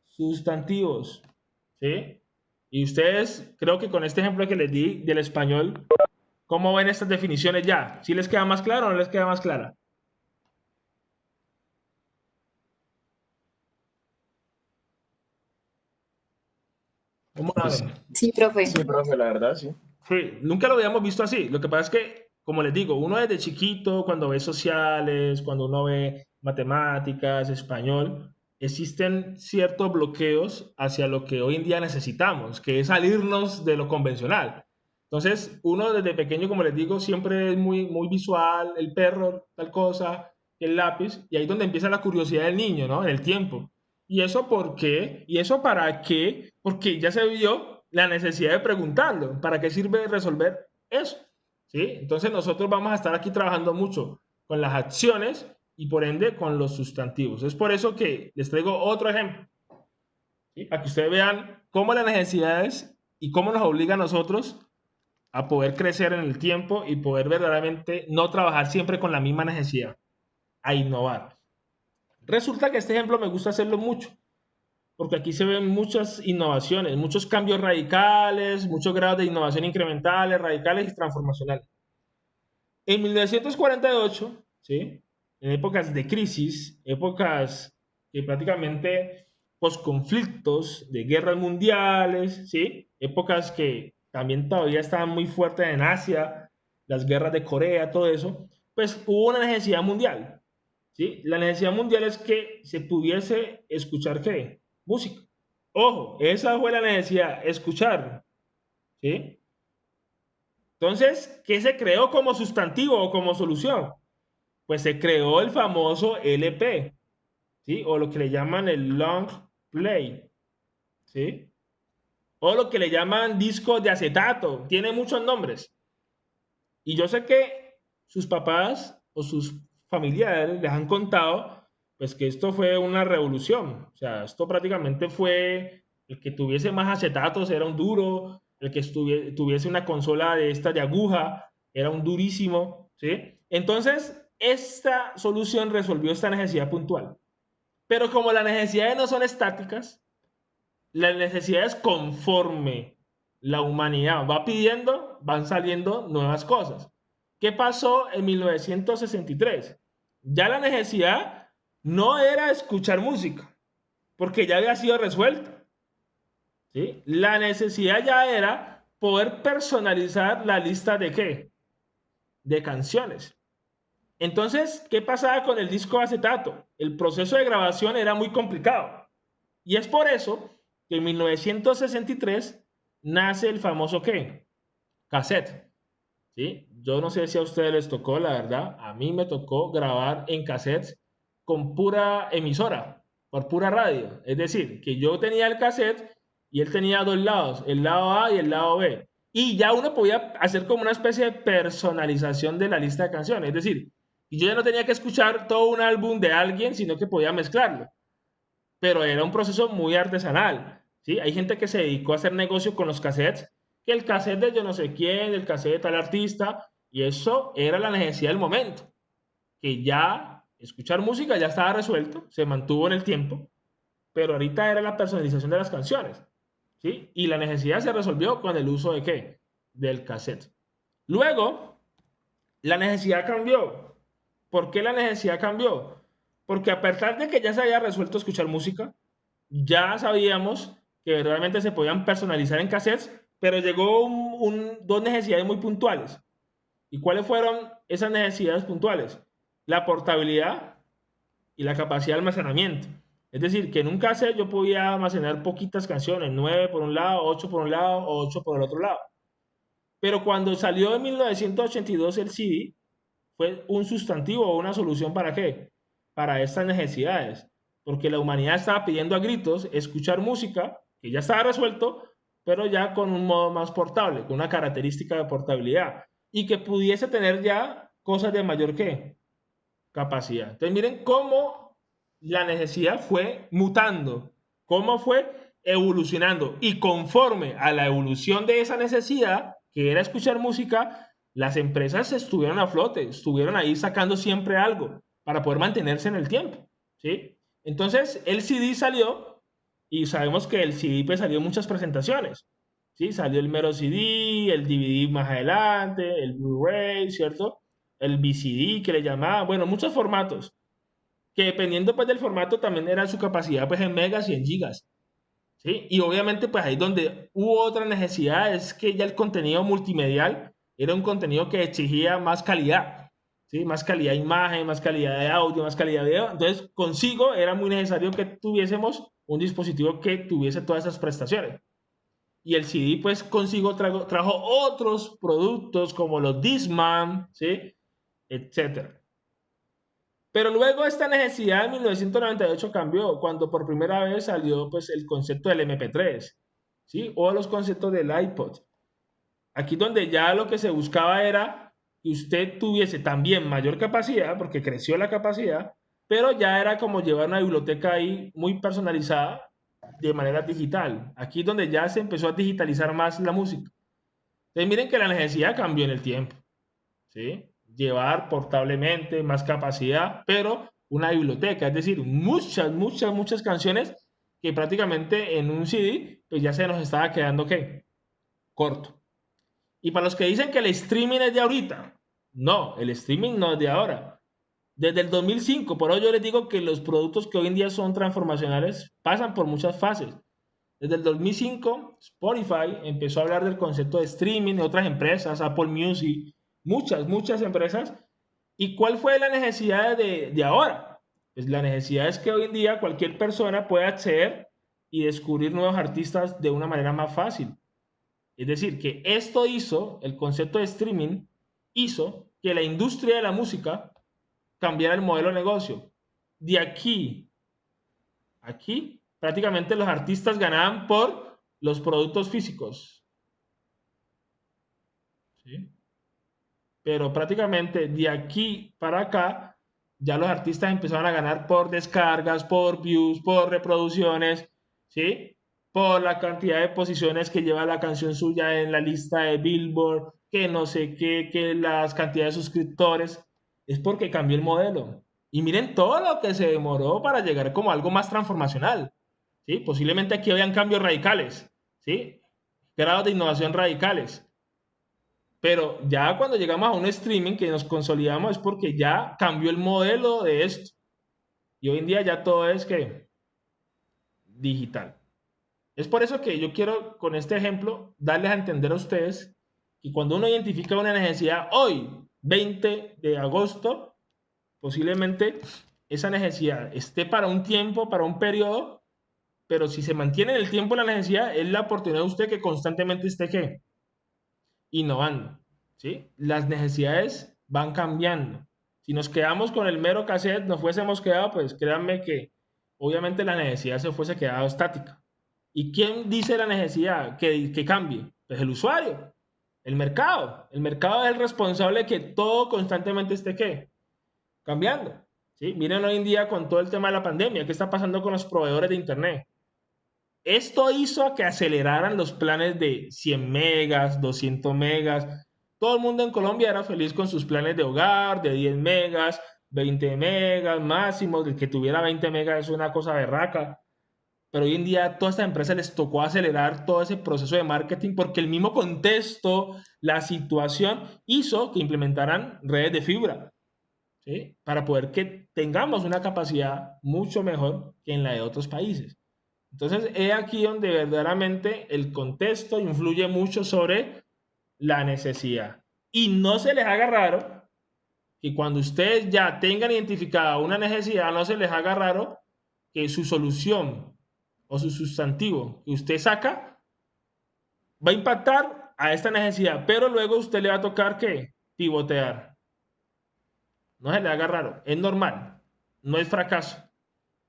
Speaker 1: sustantivos. ¿Sí? Y ustedes, creo que con este ejemplo que les di del español, ¿cómo ven estas definiciones ya? ¿Sí les queda más claro o no les queda más clara? ¿Cómo la
Speaker 4: Pues
Speaker 1: ven?
Speaker 5: Sí, profe.
Speaker 4: sí, profe, la verdad, sí.
Speaker 1: Sí, nunca lo habíamos visto así. Lo que pasa es que, como les digo, uno desde chiquito, cuando ve sociales, cuando uno ve matemáticas, español, existen ciertos bloqueos hacia lo que hoy en día necesitamos, que es salirnos de lo convencional. Entonces, uno desde pequeño, como les digo, siempre es muy visual, el perro, tal cosa, el lápiz, y ahí es donde empieza la curiosidad del niño, ¿no? En el tiempo. ¿Y eso por qué? ¿Y eso para qué? Porque ya se vio la necesidad de preguntarlo. ¿Para qué sirve resolver eso? ¿Sí? Entonces nosotros vamos a estar aquí trabajando mucho con las acciones y por ende con los sustantivos. Es por eso que les traigo otro ejemplo, ¿sí? Para que ustedes vean cómo las necesidades y cómo nos obliga a nosotros a poder crecer en el tiempo y poder verdaderamente no trabajar siempre con la misma necesidad, a innovar. Resulta que este ejemplo me gusta hacerlo mucho, porque aquí se ven muchas innovaciones, muchos cambios radicales, muchos grados de innovación incrementales, radicales y transformacionales. En 1948, ¿sí? En épocas de crisis, épocas que prácticamente posconflictos, de guerras mundiales, ¿sí? Épocas que también todavía estaban muy fuertes en Asia, las guerras de Corea, todo eso, pues hubo una necesidad mundial, ¿sí? La necesidad mundial es que se pudiese escuchar ¿qué? Música. Ojo, esa fue la necesidad, escuchar, ¿sí? Entonces, ¿qué se creó como sustantivo o como solución? Pues se creó el famoso LP, ¿sí? O lo que le llaman el long play, ¿sí? O lo que le llaman discos de acetato, tiene muchos nombres. Y yo sé que sus papás o sus familiares les han contado, pues que esto fue una revolución. O sea, esto prácticamente fue el que tuviese más acetatos era un duro, el que tuviese una consola de esta de aguja era un durísimo, ¿sí? Entonces, esta solución resolvió esta necesidad puntual. Pero como las necesidades no son estáticas, las necesidades conforme la humanidad va pidiendo, van saliendo nuevas cosas. ¿Qué pasó en 1963? Ya la necesidad no era escuchar música, porque ya había sido resuelta, ¿sí? La necesidad ya era poder personalizar la lista de ¿qué? De canciones. Entonces, ¿qué pasaba con el disco acetato? El proceso de grabación era muy complicado. Y es por eso que en 1963 nace el famoso ¿qué? Cassette. ¿Sí? Yo no sé si a ustedes les tocó, la verdad, a mí me tocó grabar en cassettes con pura emisora, por pura radio. Es decir, que yo tenía el cassette y él tenía dos lados, el lado A y el lado B. Y ya uno podía hacer como una especie de personalización de la lista de canciones. Es decir, yo ya no tenía que escuchar todo un álbum de alguien, sino que podía mezclarlo. Pero era un proceso muy artesanal, ¿sí? Hay gente que se dedicó a hacer negocio con los cassettes, que el cassette de yo no sé quién, el cassette de tal artista, y eso era la necesidad del momento, que ya escuchar música ya estaba resuelto, se mantuvo en el tiempo, pero ahorita era la personalización de las canciones, ¿sí? Y la necesidad se resolvió con el uso de ¿qué? Del cassette. Luego, la necesidad cambió. ¿Por qué la necesidad cambió? Porque a pesar de que ya se había resuelto escuchar música, ya sabíamos que realmente se podían personalizar en cassettes, pero llegó dos necesidades muy puntuales. ¿Y cuáles fueron esas necesidades puntuales? La portabilidad y la capacidad de almacenamiento. Es decir, que en un cassette yo podía almacenar poquitas canciones, 9 por un lado, 8 por un lado, o 8 por el otro lado. Pero cuando salió en 1982 el CD, fue un sustantivo o una solución para qué? Para estas necesidades. Porque la humanidad estaba pidiendo a gritos escuchar música, que ya estaba resuelto, pero ya con un modo más portable, con una característica de portabilidad. Y que pudiese tener ya cosas de mayor ¿qué? Capacidad. Entonces miren cómo la necesidad fue mutando, cómo fue evolucionando. Y conforme a la evolución de esa necesidad, que era escuchar música, las empresas estuvieron a flote, estuvieron ahí sacando siempre algo para poder mantenerse en el tiempo, ¿sí? Entonces el CD salió y sabemos que el CD pues salió en muchas presentaciones, ¿sí? Salió el mero CD, el DVD más adelante, el Blu-ray, ¿cierto? El VCD que le llamaban, bueno, muchos formatos, que dependiendo pues del formato también era su capacidad pues en megas y en gigas, ¿sí? Y obviamente pues ahí donde hubo otra necesidad es que ya el contenido multimedial era un contenido que exigía más calidad, ¿sí? Más calidad de imagen, más calidad de audio, más calidad de video. Entonces consigo era muy necesario que tuviésemos un dispositivo que tuviese todas esas prestaciones. Y el CD pues consigo trajo otros productos como los Discman, ¿sí? Etcétera. Pero luego esta necesidad en 1998 cambió cuando por primera vez salió pues el concepto del MP3, ¿sí? O los conceptos del iPod. Aquí donde ya lo que se buscaba era que usted tuviese también mayor capacidad, porque creció la capacidad, pero ya era como llevar una biblioteca ahí muy personalizada de manera digital. Aquí donde ya se empezó a digitalizar más la música. Entonces miren que la necesidad cambió en el tiempo, ¿sí? Llevar portablemente más capacidad, pero una biblioteca, es decir, muchas canciones que prácticamente en un CD pues ya se nos estaba quedando ¿qué? Corto. Y para los que dicen que el streaming es de ahorita, no, el streaming no es de ahora. Desde el 2005, por eso yo les digo que los productos que hoy en día son transformacionales pasan por muchas fases. Desde el 2005, Spotify empezó a hablar del concepto de streaming de otras empresas, Apple Music, muchas empresas. ¿Y cuál fue la necesidad de ahora? Pues la necesidad es que hoy en día cualquier persona puede acceder y descubrir nuevos artistas de una manera más fácil. Es decir, que esto hizo, el concepto de streaming, hizo que la industria de la música cambiara el modelo de negocio. De aquí, prácticamente los artistas ganaban por los productos físicos. ¿Sí? Pero prácticamente de aquí para acá, ya los artistas empezaron a ganar por descargas, por views, por reproducciones, ¿sí? Por la cantidad de posiciones que lleva la canción suya en la lista de Billboard, que no sé qué, que las cantidades de suscriptores. Es porque cambió el modelo. Y miren todo lo que se demoró para llegar como algo más transformacional, ¿sí? Posiblemente aquí habían cambios radicales, ¿sí? Grados de innovación radicales. Pero ya cuando llegamos a un streaming que nos consolidamos es porque ya cambió el modelo de esto. Y hoy en día ya todo es que digital. Es por eso que yo quiero con este ejemplo darles a entender a ustedes que cuando uno identifica una necesidad hoy, 20 de agosto, posiblemente esa necesidad esté para un tiempo, para un periodo, pero si se mantiene en el tiempo la necesidad, es la oportunidad de usted que constantemente esté ¿qué? Innovando, ¿sí? Las necesidades van cambiando. Si nos quedamos con el mero cassette, nos fuésemos quedado, pues créanme que obviamente la necesidad se fuese quedado estática. ¿Y quién dice la necesidad que cambie? Pues el usuario, el mercado. El mercado es el responsable de que todo constantemente esté ¿qué? Cambiando. ¿Sí? Miren hoy en día con todo el tema de la pandemia, ¿qué está pasando con los proveedores de Internet? Esto hizo que aceleraran los planes de 100 megas, 200 megas. Todo el mundo en Colombia era feliz con sus planes de hogar, de 10 megas, 20 megas máximo. El que tuviera 20 megas es una cosa berraca. Pero hoy en día a todas estas empresas les tocó acelerar todo ese proceso de marketing porque el mismo contexto, la situación hizo que implementaran redes de fibra. ¿sí? Para poder que tengamos una capacidad mucho mejor que en la de otros países. Entonces, es aquí donde verdaderamente el contexto influye mucho sobre la necesidad. Y no se les haga raro que cuando ustedes ya tengan identificada una necesidad, no se les haga raro que su solución o su sustantivo que usted saca va a impactar a esta necesidad, pero luego usted le va a tocar que pivotear. No se le haga raro, es normal, no es fracaso.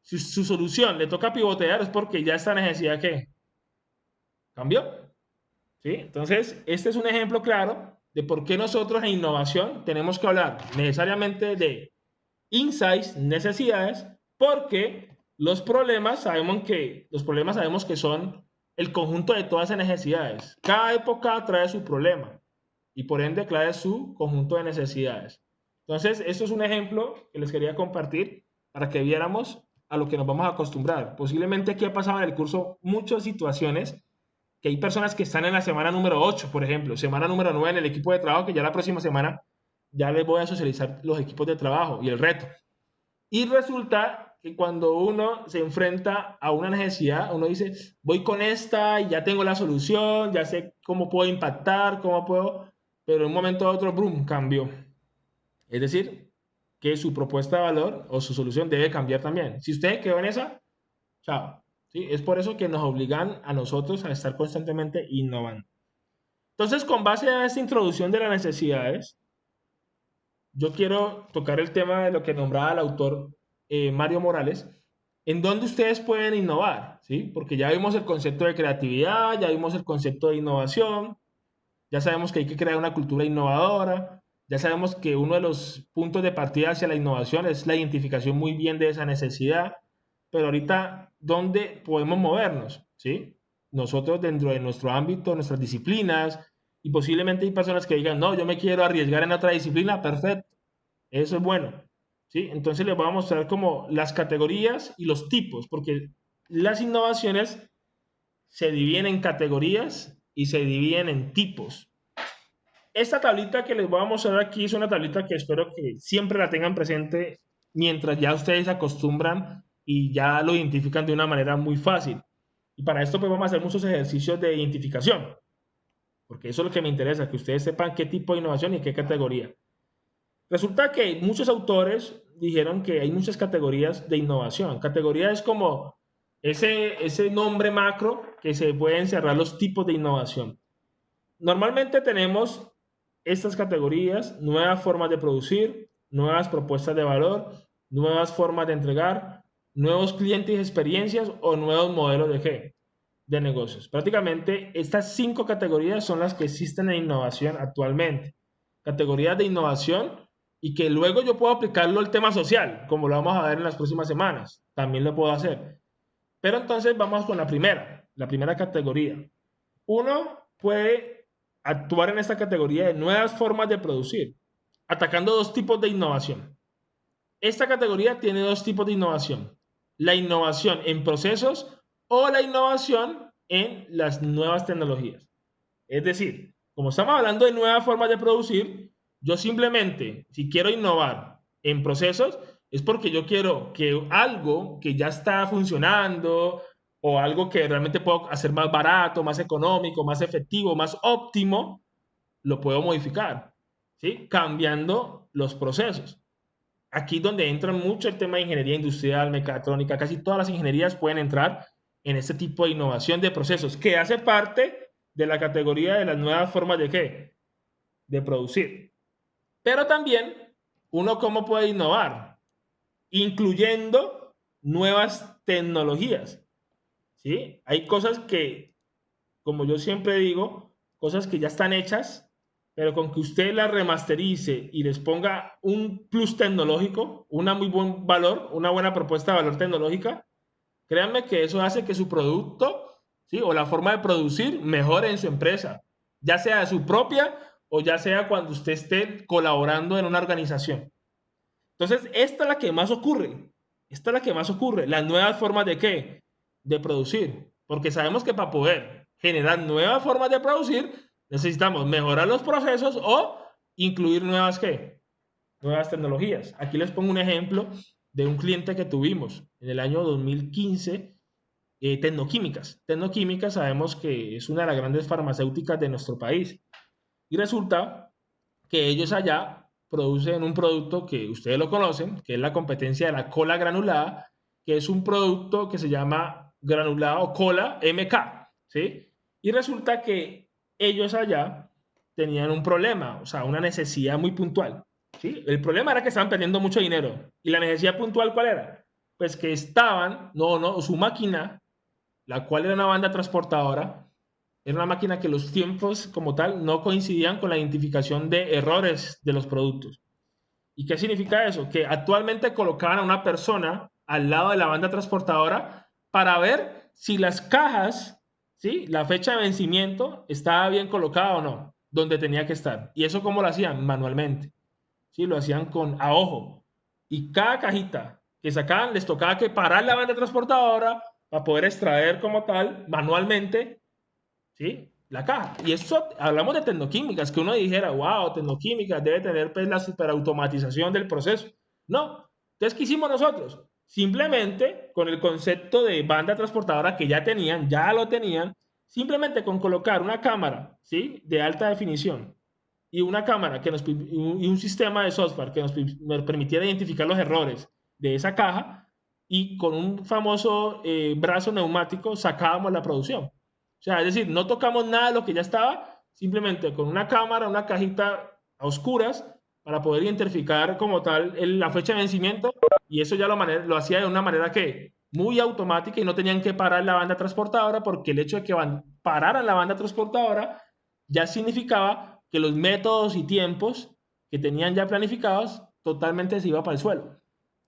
Speaker 1: Si su solución le toca pivotear es porque ya esta necesidad que cambió. ¿Sí? Entonces, este es un ejemplo claro de por qué nosotros en innovación tenemos que hablar necesariamente de insights, necesidades, porque los problemas sabemos que son el conjunto de todas esas necesidades. Cada época trae su problema y por ende trae su conjunto de necesidades. Entonces, esto es un ejemplo que les quería compartir para que viéramos a lo que nos vamos a acostumbrar. Posiblemente aquí ha pasado en el curso muchas situaciones que hay personas que están en la semana número 8, por ejemplo, semana número 9 en el equipo de trabajo, que ya la próxima semana ya les voy a socializar los equipos de trabajo y el reto. Y resulta que cuando uno se enfrenta a una necesidad, uno dice, voy con esta y ya tengo la solución, ya sé cómo puedo impactar, cómo puedo, pero en un momento a otro, boom, cambió. Es decir, que su propuesta de valor o su solución debe cambiar también. Si usted quedó en esa, chao. ¿Sí? Es por eso que nos obligan a nosotros a estar constantemente innovando. Entonces, con base a esta introducción de las necesidades, yo quiero tocar el tema de lo que nombraba el autor Mario Morales, en donde ustedes pueden innovar, ¿sí? Porque ya vimos el concepto de creatividad, ya vimos el concepto de innovación, ya sabemos que hay que crear una cultura innovadora, ya sabemos que uno de los puntos de partida hacia la innovación es la identificación muy bien de esa necesidad, pero ahorita, ¿dónde podemos movernos? ¿Sí? Nosotros dentro de nuestro ámbito, nuestras disciplinas, y posiblemente hay personas que digan, no, yo me quiero arriesgar en otra disciplina, perfecto, eso es bueno. ¿Sí? Entonces les voy a mostrar como las categorías y los tipos, porque las innovaciones se dividen en categorías y se dividen en tipos. Esta tablita que les voy a mostrar aquí es una tablita que espero que siempre la tengan presente mientras ya ustedes se acostumbran y ya lo identifican de una manera muy fácil. Y para esto pues vamos a hacer muchos ejercicios de identificación, porque eso es lo que me interesa, que ustedes sepan qué tipo de innovación y qué categoría. Resulta que muchos autores dijeron que hay muchas categorías de innovación. Categoría es como ese nombre macro que se pueden cerrar los tipos de innovación. Normalmente tenemos estas categorías: nuevas formas de producir, nuevas propuestas de valor, nuevas formas de entregar, nuevos clientes y experiencias o nuevos modelos de qué? De negocios. Prácticamente estas 5 categorías son las que existen en innovación actualmente. Categorías de innovación y que luego yo puedo aplicarlo al tema social, como lo vamos a ver en las próximas semanas. También lo puedo hacer. Pero entonces vamos con la primera categoría. Uno puede actuar en esta categoría de nuevas formas de producir, atacando dos tipos de innovación. Esta categoría tiene dos tipos de innovación: la innovación en procesos o la innovación en las nuevas tecnologías. Es decir, como estamos hablando de nuevas formas de producir, yo simplemente, si quiero innovar en procesos, es porque yo quiero que algo que ya está funcionando o algo que realmente puedo hacer más barato, más económico, más efectivo, más óptimo, lo puedo modificar, ¿sí? Cambiando los procesos. Aquí donde entra mucho el tema de ingeniería industrial, mecatrónica, casi todas las ingenierías pueden entrar en este tipo de innovación de procesos, que hace parte de la categoría de las nuevas formas de qué? De producir. Pero también, uno cómo puede innovar, incluyendo nuevas tecnologías, ¿sí? Hay cosas que, como yo siempre digo, cosas que ya están hechas, pero con que usted las remasterice y les ponga un plus tecnológico, una muy buen valor, una buena propuesta de valor tecnológica, créanme que eso hace que su producto, ¿sí? O la forma de producir mejore en su empresa, ya sea su propia o ya sea cuando usted esté colaborando en una organización. Entonces, esta es la que más ocurre. Esta es la que más ocurre. Las nuevas formas de qué? De producir. Porque sabemos que para poder generar nuevas formas de producir, necesitamos mejorar los procesos o incluir nuevas ¿qué? nuevas tecnologías. Aquí les pongo un ejemplo de un cliente que tuvimos en el año 2015, Tecnoquímicas. Tecnoquímicas sabemos que es una de las grandes farmacéuticas de nuestro país. Y resulta que ellos allá producen un producto que ustedes lo conocen, que es la competencia de la cola granulada, que es un producto que se llama granulado cola MK, ¿sí? Y resulta que ellos allá tenían un problema, o sea, una necesidad muy puntual, ¿sí? El problema era que estaban perdiendo mucho dinero. ¿Y la necesidad puntual cuál era? Pues que su máquina, la cual era una banda transportadora, era una máquina que los tiempos como tal no coincidían con la identificación de errores de los productos. ¿Y qué significa eso? Que actualmente colocaban a una persona al lado de la banda transportadora para ver si las cajas, ¿sí? La fecha de vencimiento estaba bien colocada o no, donde tenía que estar. ¿Y eso cómo lo hacían? Manualmente. ¿Sí? Lo hacían a ojo. Y cada cajita que sacaban les tocaba que parar la banda transportadora para poder extraer como tal manualmente, ¿sí? La caja. Y eso, hablamos de tecnoquímicas, que uno dijera, wow, tecnoquímicas debe tener pues la superautomatización del proceso. No. Entonces, ¿qué hicimos nosotros? Simplemente con el concepto de banda transportadora que ya lo tenían, simplemente con colocar una cámara, ¿sí? De alta definición y una cámara y un sistema de software que nos permitiera identificar los errores de esa caja, y con un famoso brazo neumático sacábamos la producción. O sea, es decir, no tocamos nada de lo que ya estaba, simplemente con una cámara, una cajita a oscuras para poder identificar como tal la fecha de vencimiento, y eso ya lo hacía de una manera que muy automática, y no tenían que parar la banda transportadora, porque el hecho de que pararan la banda transportadora ya significaba que los métodos y tiempos que tenían ya planificados totalmente se iba para el suelo,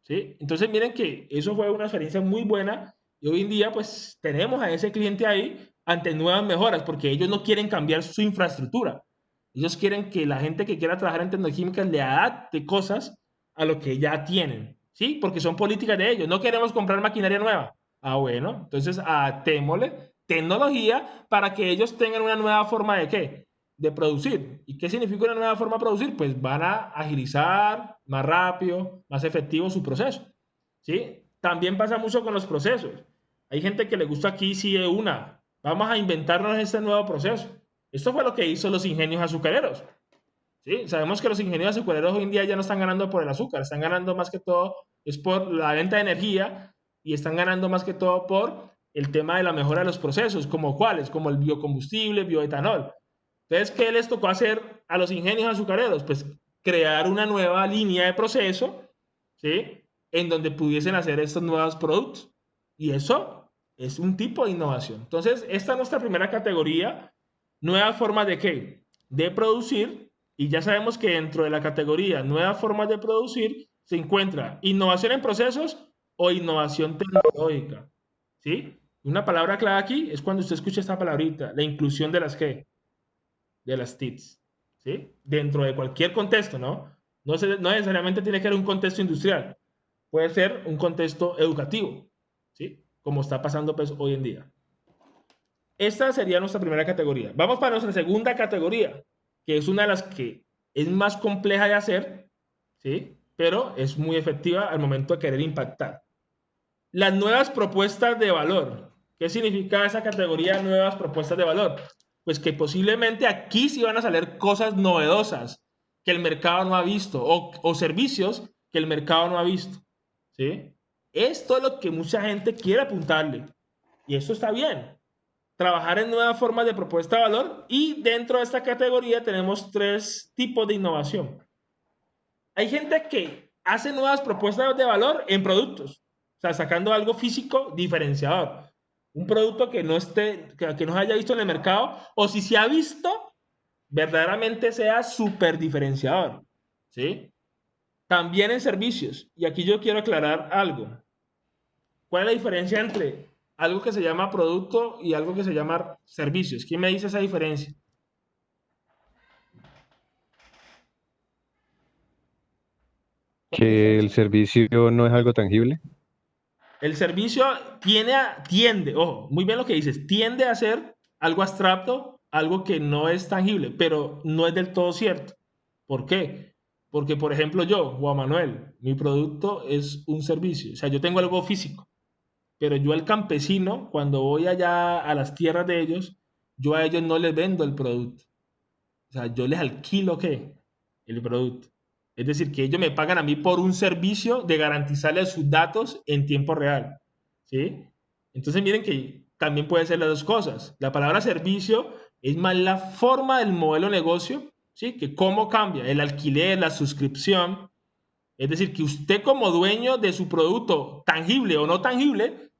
Speaker 1: ¿sí? Entonces miren que eso fue una experiencia muy buena, y hoy en día pues tenemos a ese cliente ahí ante nuevas mejoras, porque ellos no quieren cambiar su infraestructura. Ellos quieren que la gente que quiera trabajar en tecnoquímicas le adapte cosas a lo que ya tienen, ¿sí? Porque son políticas de ellos. No queremos comprar maquinaria nueva. Ah, bueno, entonces adaptémosle tecnología para que ellos tengan una nueva forma de ¿qué? De producir. ¿Y qué significa una nueva forma de producir? Pues van a agilizar más rápido, más efectivo su proceso, ¿sí? También pasa mucho con los procesos. Hay gente que le gusta aquí, sí, de una. Vamos a inventarnos este nuevo proceso. Esto fue lo que hizo los ingenios azucareros, ¿sí? Sabemos que los ingenieros azucareros hoy en día ya no están ganando por el azúcar, están ganando más que todo es por la venta de energía, y están ganando más que todo por el tema de la mejora de los procesos, como cuáles, como el biocombustible, bioetanol. Entonces, ¿qué les tocó hacer a los ingenios azucareros? Pues crear una nueva línea de proceso, ¿sí? En donde pudiesen hacer estos nuevos productos. Y eso es un tipo de innovación. Entonces, esta es nuestra primera categoría, nuevas formas de qué? De producir. Y ya sabemos que dentro de la categoría nuevas formas de producir se encuentra innovación en procesos o innovación tecnológica, ¿sí? Una palabra clave aquí es cuando usted escucha esta palabrita, la inclusión de las ¿qué? De las TICs, ¿sí? Dentro de cualquier contexto, ¿no? No necesariamente tiene que ser un contexto industrial, puede ser un contexto educativo, ¿sí? Como está pasando pues hoy en día. Esta sería nuestra primera categoría. Vamos para nuestra segunda categoría, que es una de las que es más compleja de hacer, ¿sí? Pero es muy efectiva al momento de querer impactar. Las nuevas propuestas de valor. ¿Qué significa esa categoría, nuevas propuestas de valor? Pues que posiblemente aquí sí van a salir cosas novedosas que el mercado no ha visto, o servicios que el mercado no ha visto, ¿sí? Esto es lo que mucha gente quiere apuntarle, y eso está bien. Trabajar en nuevas formas de propuesta de valor, y dentro de esta categoría tenemos tres tipos de innovación. Hay gente que hace nuevas propuestas de valor en productos, o sea, sacando algo físico diferenciador. Un producto que no que no se haya visto en el mercado, o si se ha visto, verdaderamente sea súper diferenciador, ¿sí? También en servicios, y aquí yo quiero aclarar algo. ¿Cuál es la diferencia entre algo que se llama producto y algo que se llama servicios? ¿Quién me dice esa diferencia? ¿Cuál es la
Speaker 2: Que el
Speaker 1: diferencia?
Speaker 2: servicio no es algo tangible.
Speaker 1: El servicio tiende, ojo, muy bien lo que dices, tiende a ser algo abstracto, algo que no es tangible, pero no es del todo cierto. ¿Por qué? Porque, por ejemplo, yo, Juan Manuel, mi producto es un servicio. O sea, yo tengo algo físico, pero yo al campesino, cuando voy allá a las tierras de ellos, yo a ellos no les vendo el producto. O sea, yo les alquilo, ¿qué? El producto. Es decir, que ellos me pagan a mí por un servicio de garantizarles sus datos en tiempo real. ¿Sí? Entonces miren que también pueden ser las dos cosas. La palabra servicio es más la forma del modelo de negocio, ¿sí? Que cómo cambia el alquiler, la suscripción. Es decir, que usted como dueño de su producto, tangible o no tangible,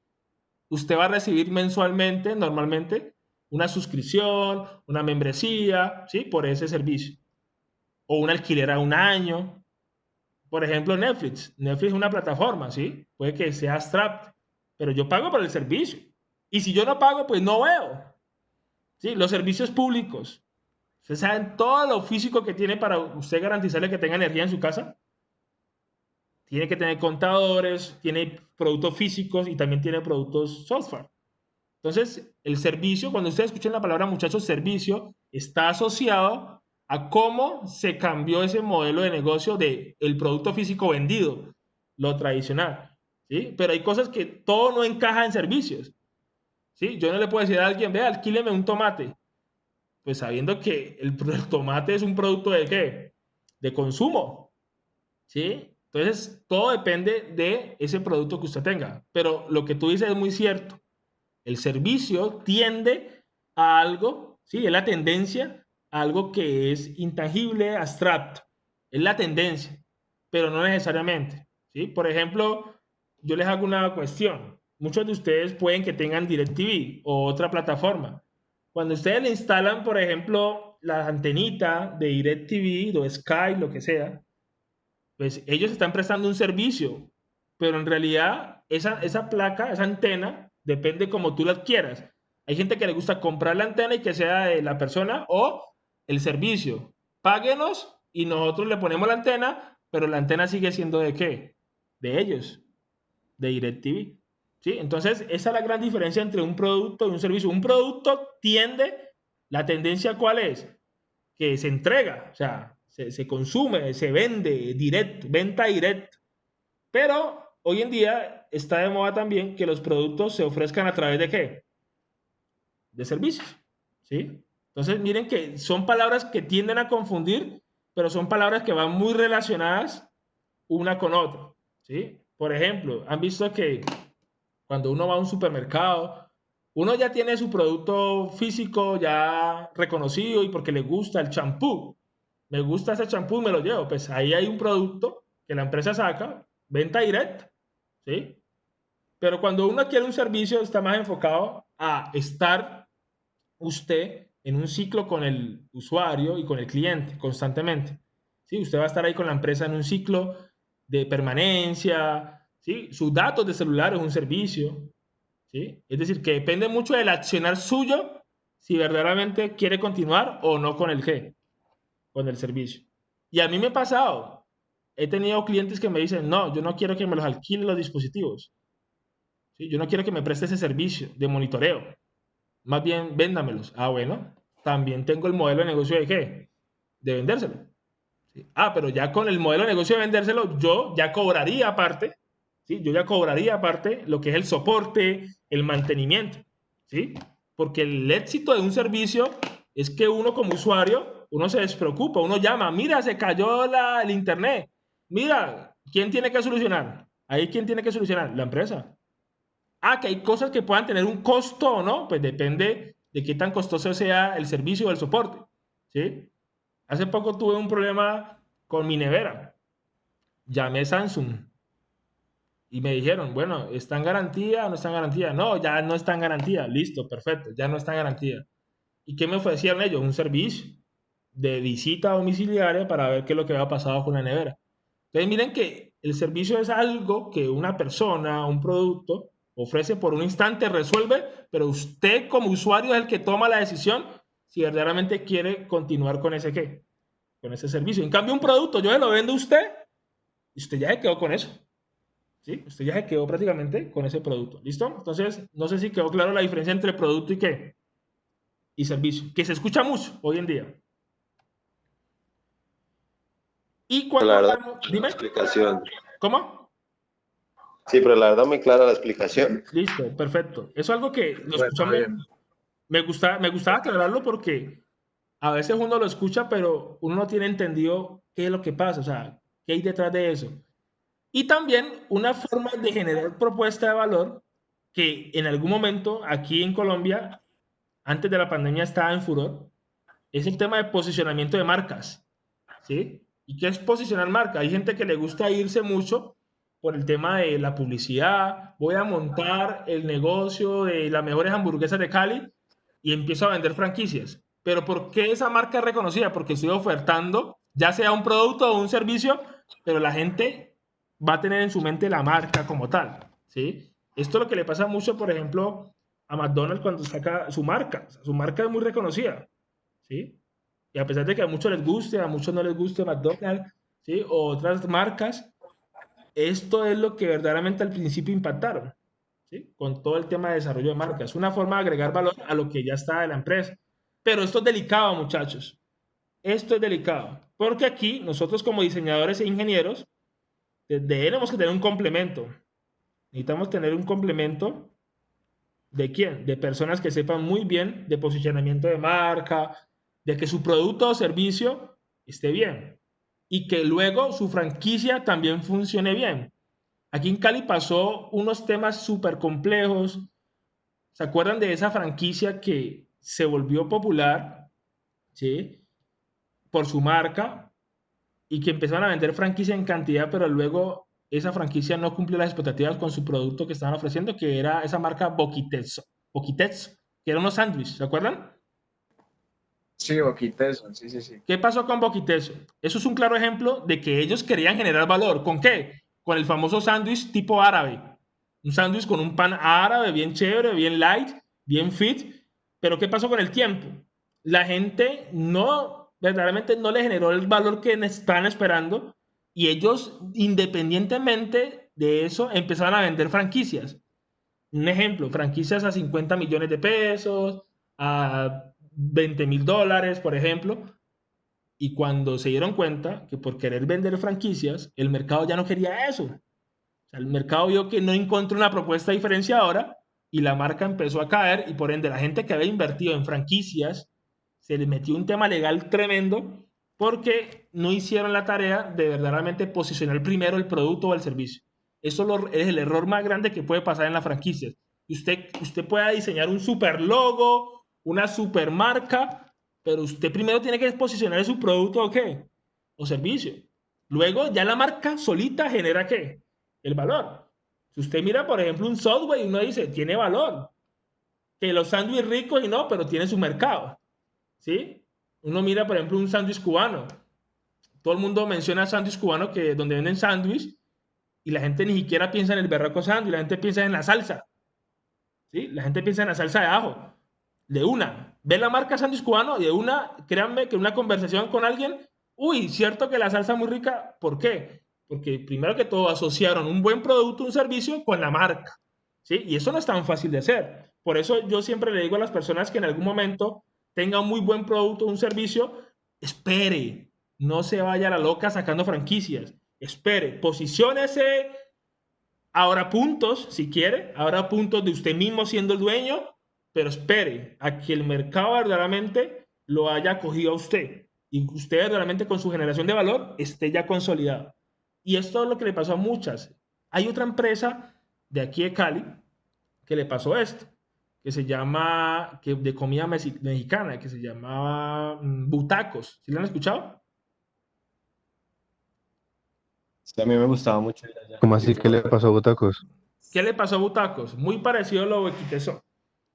Speaker 1: usted va a recibir mensualmente, normalmente, una suscripción, una membresía, ¿sí? Por ese servicio. O un alquiler a un año. Por ejemplo, Netflix. Netflix es una plataforma, ¿sí? Puede que sea abstract, pero yo pago por el servicio. Y si yo no pago, pues no veo. ¿Sí? Los servicios públicos. Ustedes saben todo lo físico que tiene para usted garantizarle que tenga energía en su casa. Tiene que tener contadores, tiene productos físicos y también tiene productos software. Entonces, el servicio, cuando ustedes escuchen la palabra, muchachos, servicio, está asociado a cómo se cambió ese modelo de negocio de el producto físico vendido, lo tradicional, ¿sí? Pero hay cosas que todo no encaja en servicios, ¿sí? Yo no le puedo decir a alguien, vea, alquíleme un tomate, pues sabiendo que el tomate es un producto de ¿qué? De consumo, ¿sí? Entonces, todo depende de ese producto que usted tenga. Pero lo que tú dices es muy cierto. El servicio tiende a algo, ¿sí? Es la tendencia a algo que es intangible, abstracto. Es la tendencia, pero no necesariamente, ¿sí? Por ejemplo, yo les hago una cuestión. Muchos de ustedes pueden que tengan DirecTV o otra plataforma. Cuando ustedes le instalan, por ejemplo, la antenita de DirecTV o Sky, lo que sea, pues ellos están prestando un servicio, pero en realidad esa placa, esa antena, depende como tú la adquieras. Hay gente que le gusta comprar la antena y que sea de la persona o el servicio. Páguenos y nosotros le ponemos la antena, pero la antena sigue siendo de qué? De ellos, de DirecTV. ¿Sí? Entonces, esa es la gran diferencia entre un producto y un servicio. Un producto tiende, la tendencia ¿cuál es? Que se entrega, o sea, se consume, se vende directo, venta directa. Pero hoy en día está de moda también que los productos se ofrezcan a través de qué? De servicios. ¿Sí? Entonces, miren que son palabras que tienden a confundir, pero son palabras que van muy relacionadas una con otra. ¿Sí? Por ejemplo, han visto que cuando uno va a un supermercado, uno ya tiene su producto físico ya reconocido y porque le gusta el champú. Me gusta ese champú, me lo llevo. Pues ahí hay un producto que la empresa saca, venta directa, ¿sí? Pero cuando uno quiere un servicio, está más enfocado a estar usted en un ciclo con el usuario y con el cliente constantemente. ¿Sí? Usted va a estar ahí con la empresa en un ciclo de permanencia, ¿sí? Sus datos de celular es un servicio, ¿sí? Es decir, que depende mucho del accionar suyo si verdaderamente quiere continuar o no con el G, con el servicio. Y a mí me ha pasado, he tenido clientes que me dicen, no, yo no quiero que me los alquile los dispositivos, ¿sí? Yo no quiero que me preste ese servicio de monitoreo, más bien véndamelos. Ah, bueno, también tengo el modelo de negocio de qué, de vendérselo. ¿Sí? Ah, pero ya con el modelo de negocio de vendérselo, yo ya cobraría aparte, ¿sí? Yo ya cobraría aparte lo que es el soporte, el mantenimiento, ¿sí? Porque el éxito de un servicio es que uno como usuario, uno se despreocupa, uno llama, mira, se cayó el internet, mira, ¿quién tiene que solucionar? Ahí, ¿quién tiene que solucionar? La empresa. Ah, que hay cosas que puedan tener un costo o no, pues depende de qué tan costoso sea el servicio o el soporte, ¿sí? Hace poco tuve un problema con mi nevera. Llamé a Samsung y me dijeron, bueno, ¿está en garantía o no está en garantía? No, ya no está en garantía. Listo, perfecto, ya no está en garantía. ¿Y qué me ofrecieron ellos? Un servicio de visita domiciliaria para ver qué es lo que había pasado con la nevera. Entonces miren que el servicio es algo que una persona, un producto, ofrece por un instante, resuelve, pero usted como usuario es el que toma la decisión si verdaderamente quiere continuar con ese qué, con ese servicio. En cambio, un producto, yo se lo vendo a usted y usted ya se quedó con eso. ¿Sí? Usted ya se quedó prácticamente con ese producto. ¿Listo? Entonces, no sé si quedó claro la diferencia entre producto y qué, y servicio, que se escucha mucho hoy en día. Y
Speaker 5: Pero
Speaker 1: cuando
Speaker 5: la verdad,
Speaker 1: hablamos,
Speaker 5: la
Speaker 1: dime,
Speaker 5: explicación.
Speaker 1: ¿cómo?
Speaker 5: Sí, pero la verdad muy clara la explicación.
Speaker 1: Listo, perfecto. Eso es algo que lo
Speaker 4: Bueno,
Speaker 1: escuchamos,
Speaker 4: bien.
Speaker 1: me gustaba aclararlo porque a veces uno lo escucha, pero uno no tiene entendido qué es lo que pasa, o sea, qué hay detrás de eso. Y también una forma de generar propuesta de valor que en algún momento aquí en Colombia, antes de la pandemia, estaba en furor, es el tema de posicionamiento de marcas, ¿sí? ¿Y qué es posicionar marca? Hay gente que le gusta irse mucho por el tema de la publicidad. Voy a montar el negocio de las mejores hamburguesas de Cali y empiezo a vender franquicias. Pero ¿por qué esa marca es reconocida? Porque estoy ofertando, ya sea un producto o un servicio, pero la gente va a tener en su mente la marca como tal, ¿sí? Esto es lo que le pasa mucho, por ejemplo, a McDonald's cuando saca su marca. O sea, su marca es muy reconocida, ¿sí? Y a pesar de que a muchos les guste, a muchos no les guste McDonald's, ¿sí? O otras marcas, esto es lo que verdaderamente al principio impactaron, ¿sí? Con todo el tema de desarrollo de marcas. Una forma de agregar valor a lo que ya está de la empresa. Pero esto es delicado, muchachos. Esto es delicado. Porque aquí, nosotros como diseñadores e ingenieros, tenemos que tener un complemento. Necesitamos tener un complemento ¿de quién? De personas que sepan muy bien de posicionamiento de marca, de que su producto o servicio esté bien y que luego su franquicia también funcione bien. Aquí en Cali pasó unos temas súper complejos. ¿Se acuerdan de esa franquicia que se volvió popular, ¿sí? Por su marca y que empezaron a vender franquicia en cantidad, pero luego esa franquicia no cumplió las expectativas con su producto que estaban ofreciendo, que era esa marca Boquitex, que era unos sándwiches, ¿se acuerdan?
Speaker 4: Sí, Boquiteso, sí, sí, sí.
Speaker 1: ¿Qué pasó con Boquitex? Eso es un claro ejemplo de que ellos querían generar valor. ¿Con qué? Con el famoso sándwich tipo árabe. Un sándwich con un pan árabe, bien chévere, bien light, bien fit. Pero ¿qué pasó con el tiempo? La gente no, verdaderamente no le generó el valor que estaban esperando y ellos, independientemente de eso, empezaron a vender franquicias. Un ejemplo, franquicias a 50 millones de pesos, a 20.000 dólares, por ejemplo. Y cuando se dieron cuenta que por querer vender franquicias, el mercado ya no quería eso. O sea, el mercado vio que no encontró una propuesta diferenciadora y la marca empezó a caer y por ende la gente que había invertido en franquicias se le metió un tema legal tremendo porque no hicieron la tarea de verdaderamente posicionar primero el producto o el servicio. Eso es el error más grande que puede pasar en las franquicias. Usted pueda diseñar un super logo, una super marca, pero usted primero tiene que posicionar su producto o qué, o servicio. Luego ya la marca solita genera qué, el valor. Si usted mira, por ejemplo, un Subway, uno dice, tiene valor. Que los sándwiches ricos y no, pero tiene su mercado. ¿Sí? Uno mira, por ejemplo, un sándwich cubano. Todo el mundo menciona sándwich cubano que donde venden sándwich y la gente ni siquiera piensa en el berraco sándwich, la gente piensa en la salsa. ¿Sí? La gente piensa en la salsa de ajo. De una. Ve la marca sándwich cubano y de una, créanme que una conversación con alguien, uy, cierto que la salsa es muy rica. ¿Por qué? Porque primero que todo asociaron un buen producto, un servicio con la marca. ¿Sí? Y eso no es tan fácil de hacer. Por eso yo siempre le digo a las personas que en algún momento tenga un muy buen producto, un servicio, espere, no se vaya a la loca sacando franquicias. Espere, posiciónese, ahora puntos, si quiere, ahora puntos de usted mismo siendo el dueño, pero espere a que el mercado verdaderamente lo haya cogido a usted y usted verdaderamente con su generación de valor esté ya consolidado. Y esto es lo que le pasó a muchas. Hay otra empresa de aquí de Cali que le pasó esto, que se llama, que de comida mexicana, que se llamaba Butacos. ¿Sí lo han escuchado?
Speaker 2: Sí, a mí me gustaba mucho ir allá. ¿Cómo así que le pasó a Butacos?
Speaker 1: ¿Qué le pasó a Butacos? Muy parecido a lo de Quiteso.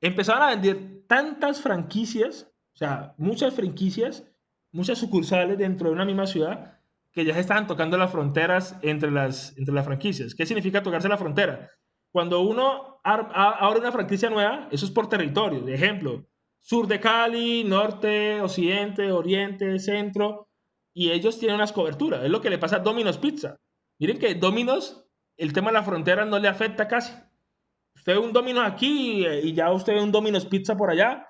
Speaker 1: Empezaron a vender tantas franquicias, o sea, muchas franquicias, muchas sucursales dentro de una misma ciudad, que ya se estaban tocando las fronteras entre las franquicias. ¿Qué significa tocarse la frontera? Cuando uno abre una franquicia nueva, eso es por territorio. De ejemplo, sur de Cali, norte, occidente, oriente, centro, y ellos tienen unas coberturas. Es lo que le pasa a Domino's Pizza. Miren que Domino's, el tema de la frontera no le afecta casi. Usted ve un Domino's aquí y ya usted ve un Domino's Pizza por allá.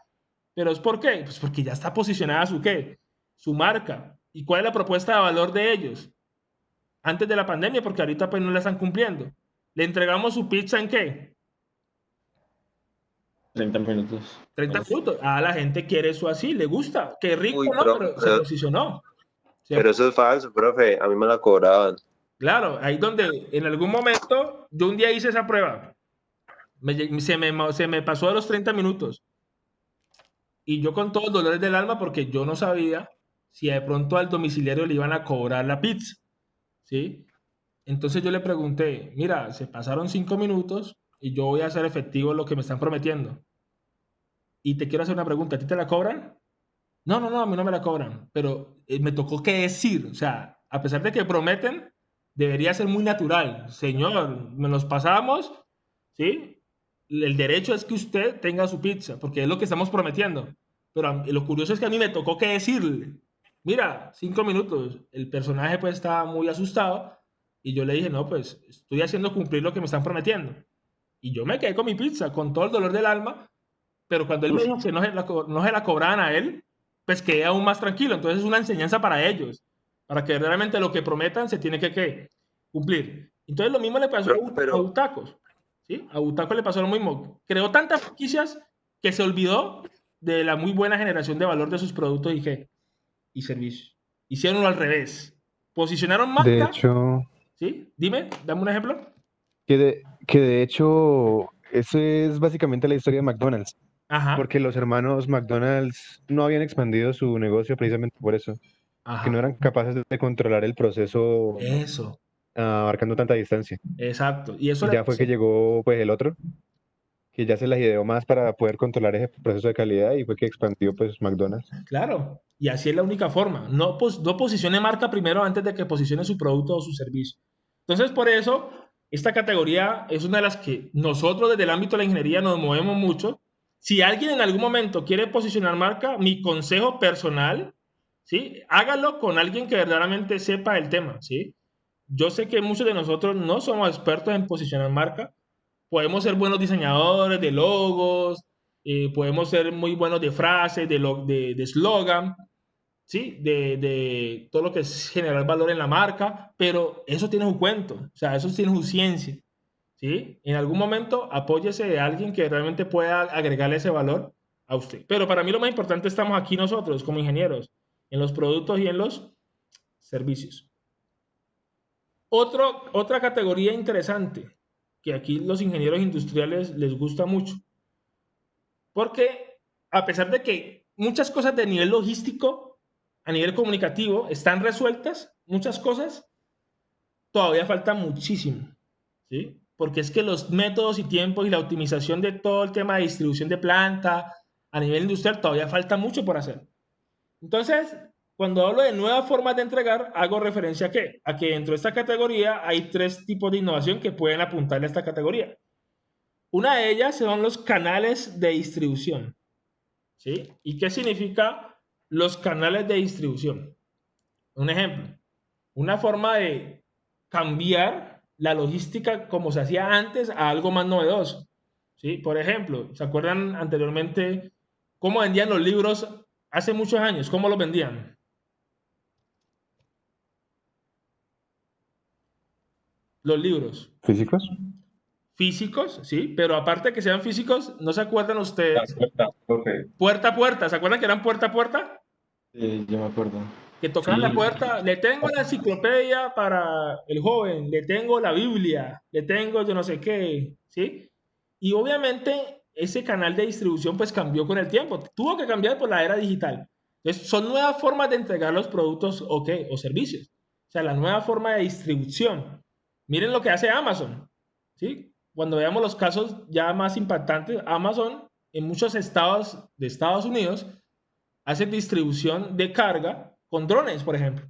Speaker 1: ¿Pero es por qué? Pues porque ya está posicionada su qué, su marca. ¿Y cuál es la propuesta de valor de ellos? antes de la pandemia, porque ahorita pues no la están cumpliendo. Le entregamos su pizza ¿en qué?
Speaker 6: 30 minutos.
Speaker 1: 30 minutos. Ah, la gente quiere eso así, le gusta. Qué rico,
Speaker 5: Uy,
Speaker 1: ¿no? Pero se posicionó.
Speaker 5: pero eso es falso, profe. A mí me la cobraban.
Speaker 1: Claro, ahí donde en algún momento, yo un día hice esa prueba. Se me pasó de los 30 minutos. Y yo con todos los dolores del alma, porque yo no sabía si de pronto al domiciliario le iban a cobrar la pizza. ¿Sí? Entonces yo le pregunté, mira, se pasaron 5 minutos y yo voy a hacer efectivo lo que me están prometiendo. Y te quiero hacer una pregunta, ¿a ti te la cobran? No, no, no, a mí no me la cobran, pero me tocó que decir, o sea, a pesar de que prometen, debería ser muy natural. Señor, me los pasamos, ¿sí? El derecho es que usted tenga su pizza, porque es lo que estamos prometiendo. Pero lo curioso es que a mí me tocó que decirle, mira, 5 minutos, el personaje pues estaba muy asustado y yo le dije, no, pues estoy haciendo cumplir lo que me están prometiendo. Y yo me quedé con mi pizza, con todo el dolor del alma, pero cuando él me dijo que no se la cobraban a él, pues quedé aún más tranquilo. Entonces es una enseñanza para ellos, para que realmente lo que prometan se tiene que ¿qué? Cumplir. Entonces lo mismo le pasó a Butacos. ¿Sí? A Butacos le pasó lo mismo. Creó tantas franquicias que se olvidó de la muy buena generación de valor de sus productos y servicios. Hicieronlo al revés. Posicionaron
Speaker 2: De
Speaker 1: marca.
Speaker 2: hecho,
Speaker 1: ¿Sí? Dime, dame un ejemplo.
Speaker 2: que de hecho, eso es básicamente la historia de McDonald's,
Speaker 1: Ajá,
Speaker 2: porque los hermanos McDonald's no habían expandido su negocio precisamente por eso, que no
Speaker 1: ajá.
Speaker 2: eran capaces de controlar el proceso
Speaker 1: Eso,
Speaker 2: abarcando tanta distancia.
Speaker 1: exacto. Y eso
Speaker 2: Y
Speaker 1: le
Speaker 2: ya fue que
Speaker 1: pasó.
Speaker 2: llegó pues el otro, que ya se las ideó más para poder controlar ese proceso de calidad y fue que expandió pues McDonald's.
Speaker 1: Claro, y así es la única forma. No, no posicione marca primero antes de que posicione su producto o su servicio. Entonces, por eso, esta categoría es una de las que nosotros desde el ámbito de la ingeniería nos movemos mucho. Si alguien en algún momento quiere posicionar marca, mi consejo personal, ¿sí? Hágalo con alguien que verdaderamente sepa el tema, ¿sí? Yo sé que muchos de nosotros no somos expertos en posicionar marca, podemos ser buenos diseñadores de logos, podemos ser muy buenos de frases, de slogan, ¿sí? De todo lo que es generar valor en la marca, pero eso tiene un cuento, o sea, eso tiene su ciencia, ¿sí? En algún momento apóyese de alguien que realmente pueda agregarle ese valor a usted. Pero para mí lo más importante estamos aquí nosotros como ingenieros, en los productos y en los servicios. Otra categoría interesante que aquí los ingenieros industriales les gusta mucho, porque a pesar de que muchas cosas de nivel logístico, a nivel comunicativo, están resueltas, muchas cosas, todavía falta muchísimo, ¿sí? Porque es que los métodos y tiempos y la optimización de todo el tema de distribución de planta a nivel industrial todavía falta mucho por hacer. Entonces, cuando hablo de nuevas formas de entregar, hago referencia a qué? A que dentro de esta categoría hay 3 tipos de innovación que pueden apuntarle a esta categoría. Una de ellas son los canales de distribución, ¿sí? ¿Y qué significa los canales de distribución? Un ejemplo, una forma de cambiar la logística como se hacía antes a algo más novedoso, ¿sí? Por ejemplo, ¿se acuerdan anteriormente cómo vendían los libros hace muchos años? ¿Cómo los vendían? Los libros
Speaker 2: ¿Físicos?
Speaker 1: físicos, ¿sí? Pero aparte de que sean físicos, ¿no se acuerdan
Speaker 6: La
Speaker 1: ustedes?
Speaker 6: puerta, profe.
Speaker 1: Puerta a puerta, ¿se acuerdan que eran puerta a puerta?
Speaker 6: Sí, yo me acuerdo.
Speaker 1: Que tocaban la
Speaker 6: Sí,
Speaker 1: puerta, le tengo la enciclopedia para el joven, le tengo la Biblia, le tengo yo no sé qué, ¿sí? Y obviamente ese canal de distribución pues cambió con el tiempo, tuvo que cambiar por la era digital. Entonces son nuevas formas de entregar los productos o servicios, o sea, la nueva forma de distribución. Miren lo que hace Amazon, ¿sí? Cuando veamos los casos ya más impactantes, Amazon en muchos estados de Estados Unidos hace distribución de carga con drones, por ejemplo,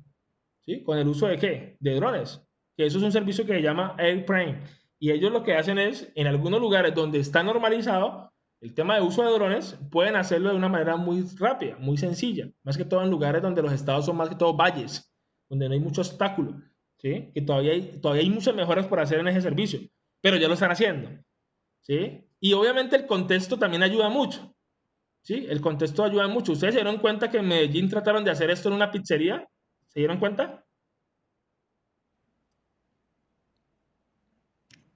Speaker 1: ¿sí? ¿Con el uso de qué? De drones, que eso es un servicio que se llama AirPrime. Y ellos lo que hacen es, en algunos lugares donde está normalizado el tema de uso de drones, pueden hacerlo de una manera muy rápida, muy sencilla, más que todo en lugares donde los estados son más que todo valles, donde no hay mucho obstáculo, ¿sí? Que todavía hay muchas mejoras por hacer en ese servicio, pero ya lo están haciendo, ¿sí? Y obviamente el contexto también ayuda mucho, ¿sí? El contexto ayuda mucho. ¿Ustedes se dieron cuenta que en Medellín trataron de hacer esto en una pizzería? ¿Se dieron cuenta?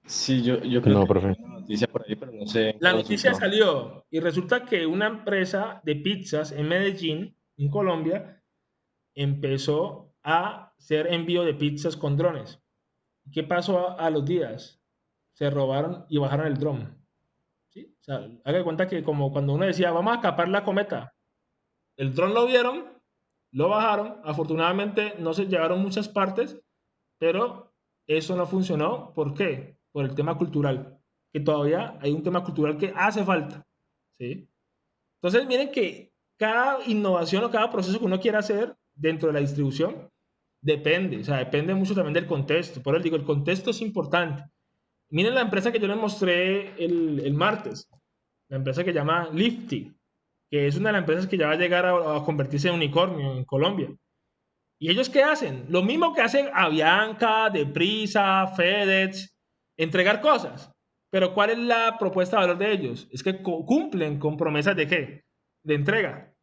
Speaker 6: Sí, yo creo
Speaker 2: No,
Speaker 6: que vi
Speaker 2: profe.
Speaker 6: una noticia por ahí, pero no sé en qué
Speaker 1: La noticia
Speaker 6: resultó.
Speaker 1: salió y resulta que una empresa de pizzas en Medellín, en Colombia, empezó a hacer envío de pizzas con drones. ¿Qué pasó a los días? Se robaron y bajaron el dron. ¿Sí? O sea, haga de cuenta que como cuando uno decía, vamos a capar la cometa, el dron lo vieron, lo bajaron, afortunadamente no se llevaron muchas partes, pero eso no funcionó. ¿Por qué? Por el tema cultural, que todavía hay un tema cultural que hace falta. ¿Sí? Entonces, miren que cada innovación o cada proceso que uno quiera hacer dentro de la distribución depende, o sea, depende mucho también del contexto. Por eso digo, el contexto es importante. Miren la empresa que yo les mostré el martes, la empresa que se llama Lifty, que es una de las empresas que ya va a llegar a convertirse en unicornio en Colombia. ¿Y ellos qué hacen? Lo mismo que hacen Avianca, Deprisa, FedEx, entregar cosas. Pero ¿cuál es la propuesta de valor de ellos? Es que cumplen con promesas de qué? De entrega.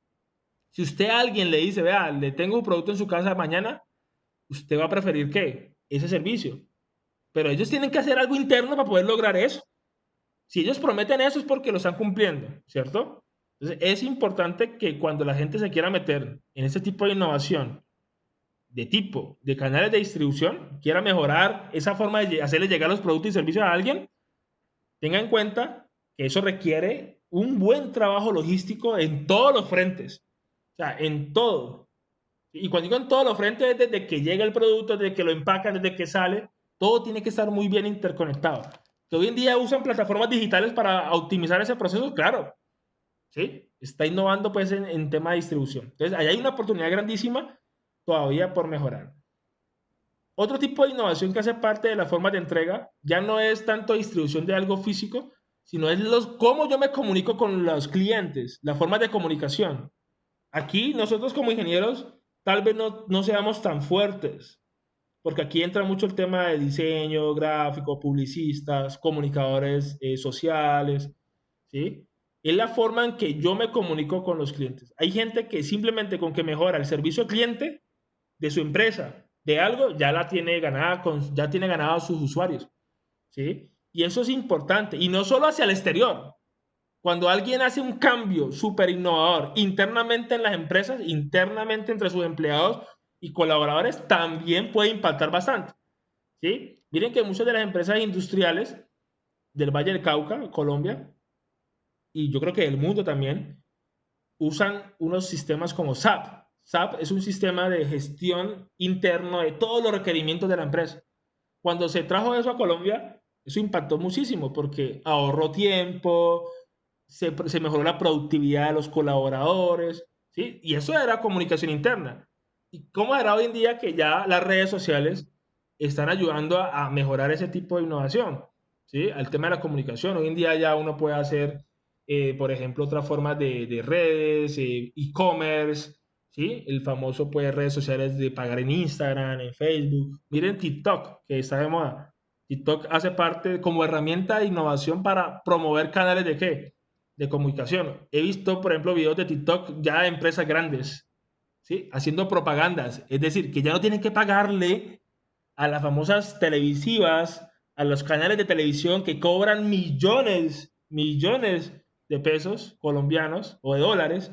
Speaker 1: Si usted a alguien le dice, vea, le tengo un producto en su casa mañana, usted va a preferir qué? Ese servicio. Pero ellos tienen que hacer algo interno para poder lograr eso. Si ellos prometen eso es porque lo están cumpliendo, ¿cierto? Entonces es importante que cuando la gente se quiera meter en este tipo de innovación, de tipo de canales de distribución, quiera mejorar esa forma de hacerle llegar los productos y servicios a alguien, tenga en cuenta que eso requiere un buen trabajo logístico en todos los frentes. O sea, en todo. Y cuando digo en todos los frentes, desde que llega el producto, desde que lo empacan, desde que sale, todo tiene que estar muy bien interconectado. Que hoy en día usan plataformas digitales para optimizar ese proceso, claro, ¿sí? Está innovando pues en tema de distribución. Entonces, ahí hay una oportunidad grandísima todavía por mejorar. Otro tipo de innovación que hace parte de las formas de entrega ya no es tanto distribución de algo físico, sino es cómo yo me comunico con los clientes, las formas de comunicación. Aquí nosotros como ingenieros tal vez no seamos tan fuertes, porque aquí entra mucho el tema de diseño, gráfico, publicistas, comunicadores sociales, ¿sí? Es la forma en que yo me comunico con los clientes. Hay gente que simplemente con que mejora el servicio al cliente de su empresa, de algo, ya la tiene ganada, ya tiene ganado a sus usuarios, ¿sí? Y eso es importante, y no solo hacia el exterior. Cuando alguien hace un cambio súper innovador internamente en las empresas, internamente entre sus empleados y colaboradores, también puede impactar bastante, ¿sí? Miren que muchas de las empresas industriales del Valle del Cauca, Colombia, y yo creo que del mundo también, usan unos sistemas como SAP. SAP es un sistema de gestión interno de todos los requerimientos de la empresa. Cuando se trajo eso a Colombia, eso impactó muchísimo porque ahorró tiempo, se mejoró la productividad de los colaboradores, ¿sí? Y eso era comunicación interna. ¿Y cómo era hoy en día que ya las redes sociales están ayudando a mejorar ese tipo de innovación? ¿Sí? Al tema de la comunicación. Hoy en día ya uno puede hacer, por ejemplo, otras formas de redes, e-commerce, ¿sí? El famoso, pues, redes sociales de pagar en Instagram, en Facebook. Miren TikTok, que está de moda. TikTok hace parte como herramienta de innovación para promover canales de qué? De comunicación. He visto, por ejemplo, videos de TikTok ya de empresas grandes, ¿sí? Haciendo propagandas. Es decir, que ya no tienen que pagarle a las famosas televisivas, a los canales de televisión que cobran millones, millones de pesos colombianos o de dólares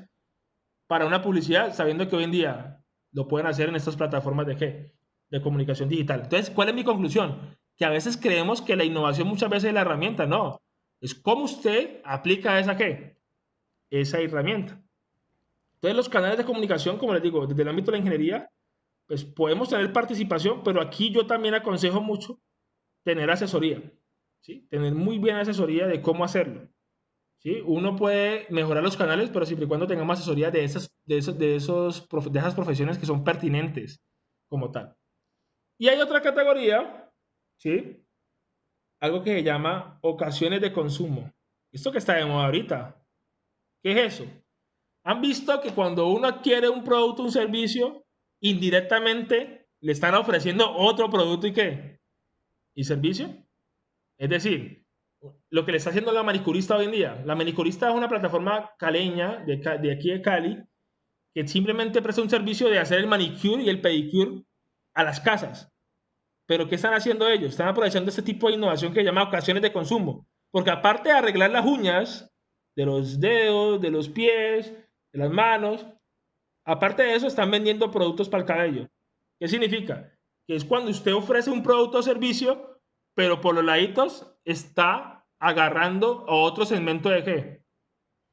Speaker 1: para una publicidad, sabiendo que hoy en día lo pueden hacer en estas plataformas de qué? De comunicación digital. Entonces, ¿cuál es mi conclusión? Que a veces creemos que la innovación muchas veces es la herramienta, no. Es cómo usted aplica esa qué? Esa herramienta. Entonces, los canales de comunicación, como les digo, desde el ámbito de la ingeniería, pues podemos tener participación, pero aquí yo también aconsejo mucho tener asesoría, ¿sí? Tener muy buena asesoría de cómo hacerlo, ¿sí? Uno puede mejorar los canales, pero siempre y cuando tengamos asesoría de esas profesiones que son pertinentes como tal. Y hay otra categoría, ¿sí? Algo que se llama ocasiones de consumo. Esto que está de moda ahorita. ¿Qué es eso? ¿Han visto que cuando uno adquiere un producto o un servicio, indirectamente le están ofreciendo otro producto y qué? ¿Y servicio? Es decir, lo que le está haciendo la manicurista hoy en día. La manicurista es una plataforma caleña de aquí de Cali que simplemente presta un servicio de hacer el manicure y el pedicure a las casas. Pero ¿qué están haciendo ellos? Están aprovechando este tipo de innovación que se llama ocasiones de consumo. Porque aparte de arreglar las uñas de los dedos, de los pies, de las manos, aparte de eso están vendiendo productos para el cabello. ¿Qué significa? Que es cuando usted ofrece un producto o servicio, pero por los laditos está agarrando a otro segmento de ¿qué?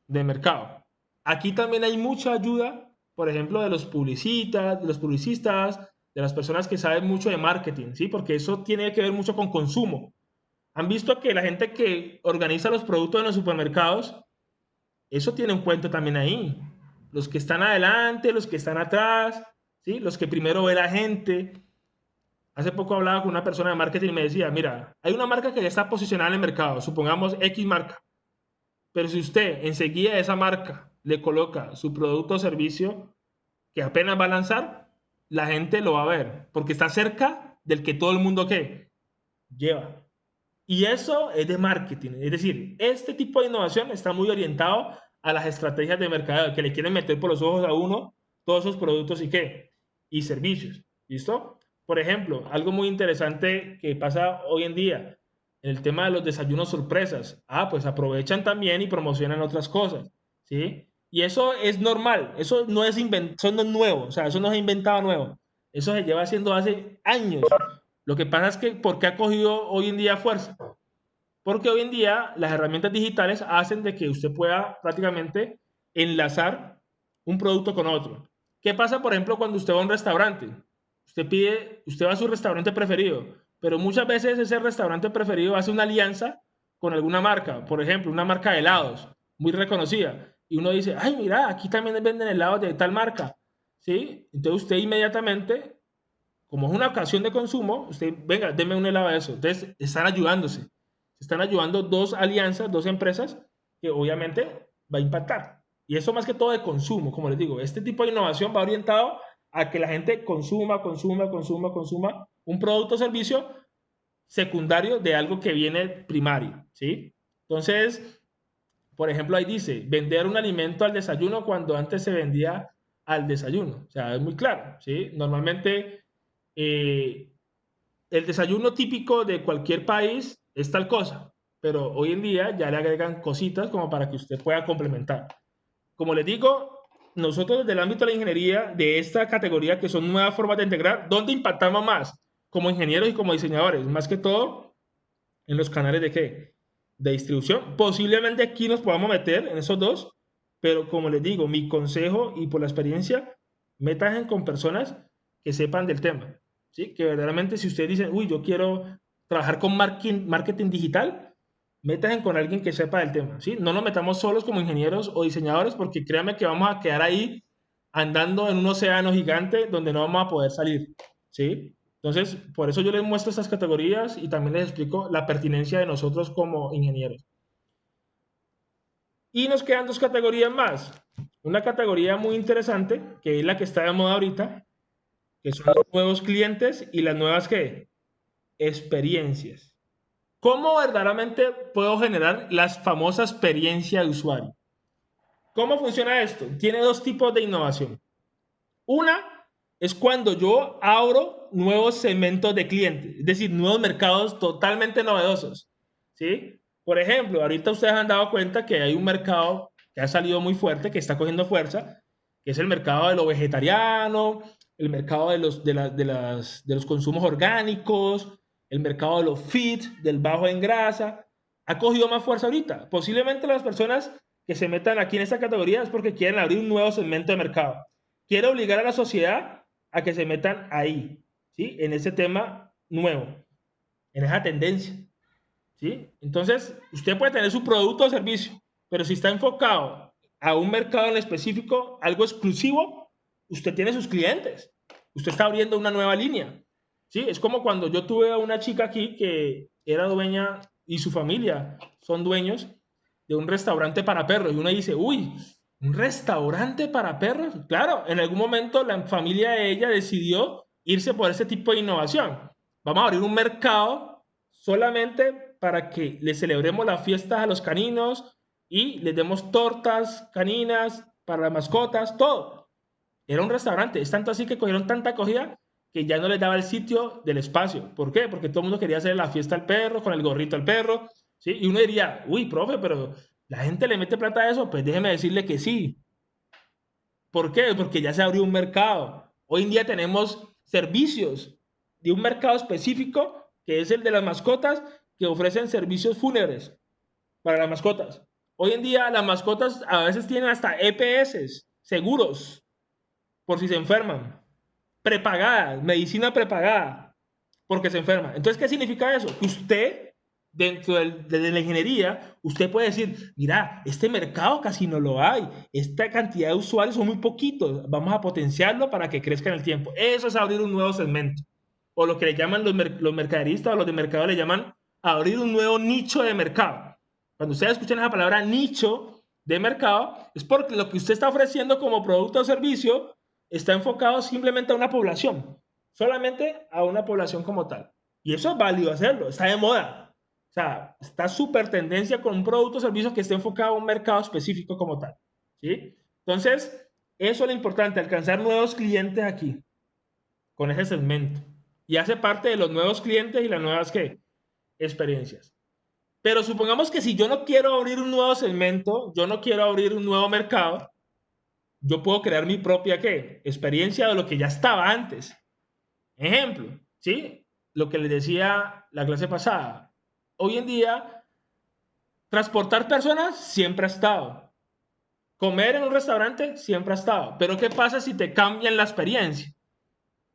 Speaker 1: De mercado. Aquí también hay mucha ayuda, por ejemplo, de los publicistas, de las personas que saben mucho de marketing, ¿sí? Porque eso tiene que ver mucho con consumo. Han visto que la gente que organiza los productos en los supermercados, eso tiene un cuento también ahí. Los que están adelante, los que están atrás, ¿sí? Los que primero ve la gente. Hace poco hablaba con una persona de marketing y me decía, mira, hay una marca que ya está posicionada en el mercado, supongamos X marca, pero si usted enseguida a esa marca le coloca su producto o servicio que apenas va a lanzar, la gente lo va a ver, porque está cerca del que todo el mundo ¿qué? Lleva. Y eso es de marketing. Es decir, este tipo de innovación está muy orientado a las estrategias de mercadeo, que le quieren meter por los ojos a uno todos esos productos y qué, y servicios. ¿Listo? Por ejemplo, algo muy interesante que pasa hoy en día, en el tema de los desayunos sorpresas. Pues aprovechan también y promocionan otras cosas, ¿sí? Y eso es normal, eso no es nuevo, o sea, eso no se ha inventado nuevo. Eso se lleva haciendo hace años. Lo que pasa es que, ¿por qué ha cogido hoy en día fuerza? Porque hoy en día las herramientas digitales hacen de que usted pueda prácticamente enlazar un producto con otro. ¿Qué pasa, por ejemplo, cuando usted va a un restaurante? Usted va a su restaurante preferido, pero muchas veces ese restaurante preferido hace una alianza con alguna marca, por ejemplo, una marca de helados muy reconocida. Y uno dice, ay, mira, aquí también venden helados de tal marca. ¿Sí? Entonces usted inmediatamente, como es una ocasión de consumo, usted, venga, deme un helado de eso. Entonces están ayudándose. Se están ayudando dos alianzas, dos empresas que obviamente va a impactar. Y eso más que todo de consumo, como les digo, este tipo de innovación va orientado a que la gente consuma un producto o servicio secundario de algo que viene primario, ¿sí? Entonces, por ejemplo, ahí dice, vender un alimento al desayuno cuando antes se vendía al desayuno. O sea, es muy claro, ¿sí? Normalmente, el desayuno típico de cualquier país es tal cosa, pero hoy en día ya le agregan cositas como para que usted pueda complementar. Como les digo, nosotros desde el ámbito de la ingeniería, de esta categoría que son nuevas formas de integrar, ¿dónde impactamos más? Como ingenieros y como diseñadores, más que todo en los canales de ¿qué? De distribución. Posiblemente aquí nos podamos meter en esos dos, pero como les digo, mi consejo y por la experiencia, metan con personas que sepan del tema, ¿sí? Que verdaderamente si ustedes dicen, uy, yo quiero trabajar con marketing digital, metan con alguien que sepa del tema, ¿sí? No nos metamos solos como ingenieros o diseñadores porque créanme que vamos a quedar ahí andando en un océano gigante donde no vamos a poder salir, ¿sí? Entonces, por eso yo les muestro estas categorías y también les explico la pertinencia de nosotros como ingenieros. Y nos quedan dos categorías más. Una categoría muy interesante, que es la que está de moda ahorita, que son los nuevos clientes y las nuevas ¿qué? Experiencias. ¿Cómo verdaderamente puedo generar la famosa experiencia de usuario? ¿Cómo funciona esto? Tiene dos tipos de innovación. Una es cuando yo abro nuevos segmentos de clientes, es decir, nuevos mercados totalmente novedosos, ¿sí? Por ejemplo, ahorita ustedes han dado cuenta que hay un mercado que ha salido muy fuerte, que está cogiendo fuerza, que es el mercado de lo vegetariano, el mercado de los consumos orgánicos, el mercado de los fit, del bajo en grasa, ha cogido más fuerza ahorita. Posiblemente las personas que se metan aquí en esta categoría es porque quieren abrir un nuevo segmento de mercado. Quiere obligar a la sociedad a que se metan ahí, ¿sí? En ese tema nuevo, en esa tendencia, ¿sí? Entonces, usted puede tener su producto o servicio, pero si está enfocado a un mercado en específico, algo exclusivo, usted tiene sus clientes. Usted está abriendo una nueva línea, ¿sí? Es como cuando yo tuve a una chica aquí que era dueña y su familia son dueños de un restaurante para perros y uno dice, uy, ¿un restaurante para perros? Claro, en algún momento la familia de ella decidió irse por ese tipo de innovación. Vamos a abrir un mercado solamente para que le celebremos las fiestas a los caninos y les demos tortas caninas para las mascotas, todo. Era un restaurante. Es tanto así que cogieron tanta acogida que ya no les daba el sitio del espacio. ¿Por qué? Porque todo el mundo quería hacer la fiesta al perro, con el gorrito al perro, ¿sí? Y uno diría, uy, profe, pero la gente le mete plata a eso. Pues déjeme decirle que sí. ¿Por qué? Porque ya se abrió un mercado. Hoy en día tenemos servicios de un mercado específico, que es el de las mascotas, que ofrecen servicios fúnebres para las mascotas. Hoy en día las mascotas a veces tienen hasta EPS, seguros, por si se enferman, prepagadas, medicina prepagada, porque se enferma. Entonces, ¿qué significa eso? Que usted, dentro de la ingeniería, usted puede decir, mira, este mercado casi no lo hay, esta cantidad de usuarios son muy poquitos, vamos a potenciarlo para que crezca en el tiempo. Eso es abrir un nuevo segmento, o lo que le llaman los mercaderistas o los de mercado le llaman abrir un nuevo nicho de mercado. Cuando ustedes escuchan esa palabra nicho de mercado, es porque lo que usted está ofreciendo como producto o servicio está enfocado simplemente a una población, solamente a una población como tal. Y eso es válido hacerlo, está de moda. O sea, está súper tendencia con un producto o servicio que esté enfocado a un mercado específico como tal. ¿Sí? Entonces, eso es lo importante, alcanzar nuevos clientes aquí, con ese segmento. Y hace parte de los nuevos clientes y las nuevas ¿qué? Experiencias. Pero supongamos que si yo no quiero abrir un nuevo segmento, yo no quiero abrir un nuevo mercado, yo puedo crear mi propia ¿qué? Experiencia de lo que ya estaba antes. Ejemplo, ¿sí? Lo que les decía la clase pasada. Hoy en día, transportar personas siempre ha estado. Comer en un restaurante siempre ha estado. Pero ¿qué pasa si te cambian la experiencia?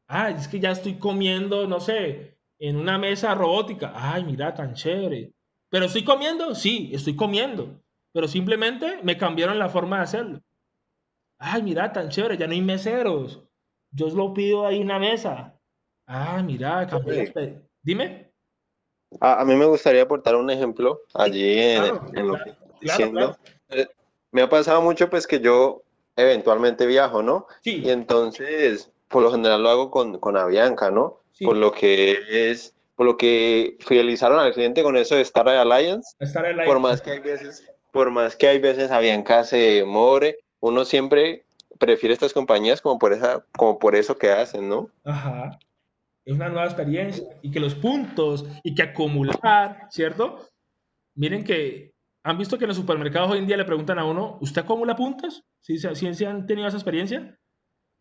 Speaker 1: Ah, es que ya estoy comiendo, no sé, en una mesa robótica. Ay, mira, tan chévere. ¿Pero estoy comiendo? Sí, estoy comiendo. Pero simplemente me cambiaron la forma de hacerlo. Ay, mira, tan chévere, ya no hay meseros. Yo os lo pido ahí en la mesa. Ah, mira, cambié la
Speaker 5: Sí.
Speaker 1: experiencia. Dime.
Speaker 5: A mí me gustaría aportar un ejemplo
Speaker 1: Sí,
Speaker 5: allí
Speaker 1: claro,
Speaker 5: en lo que estás
Speaker 1: claro, claro.
Speaker 5: diciendo. Me ha pasado mucho pues que yo eventualmente viajo, ¿no? Y
Speaker 1: Sí,
Speaker 5: entonces, por lo general lo hago con Avianca, ¿no?
Speaker 1: sí,
Speaker 5: Por lo que fidelizaron al cliente con eso de Star Alliance,
Speaker 1: estar en
Speaker 5: por
Speaker 1: la...
Speaker 5: más que hay veces, por más que hay veces Avianca se demore, uno siempre prefiere estas compañías como por eso que hacen, ¿no?
Speaker 1: Ajá. Es una nueva experiencia. Y que los puntos, y que acumular, ¿cierto? Miren que han visto que en los supermercados hoy en día le preguntan a uno, ¿usted acumula puntos? ¿Sí han tenido esa experiencia?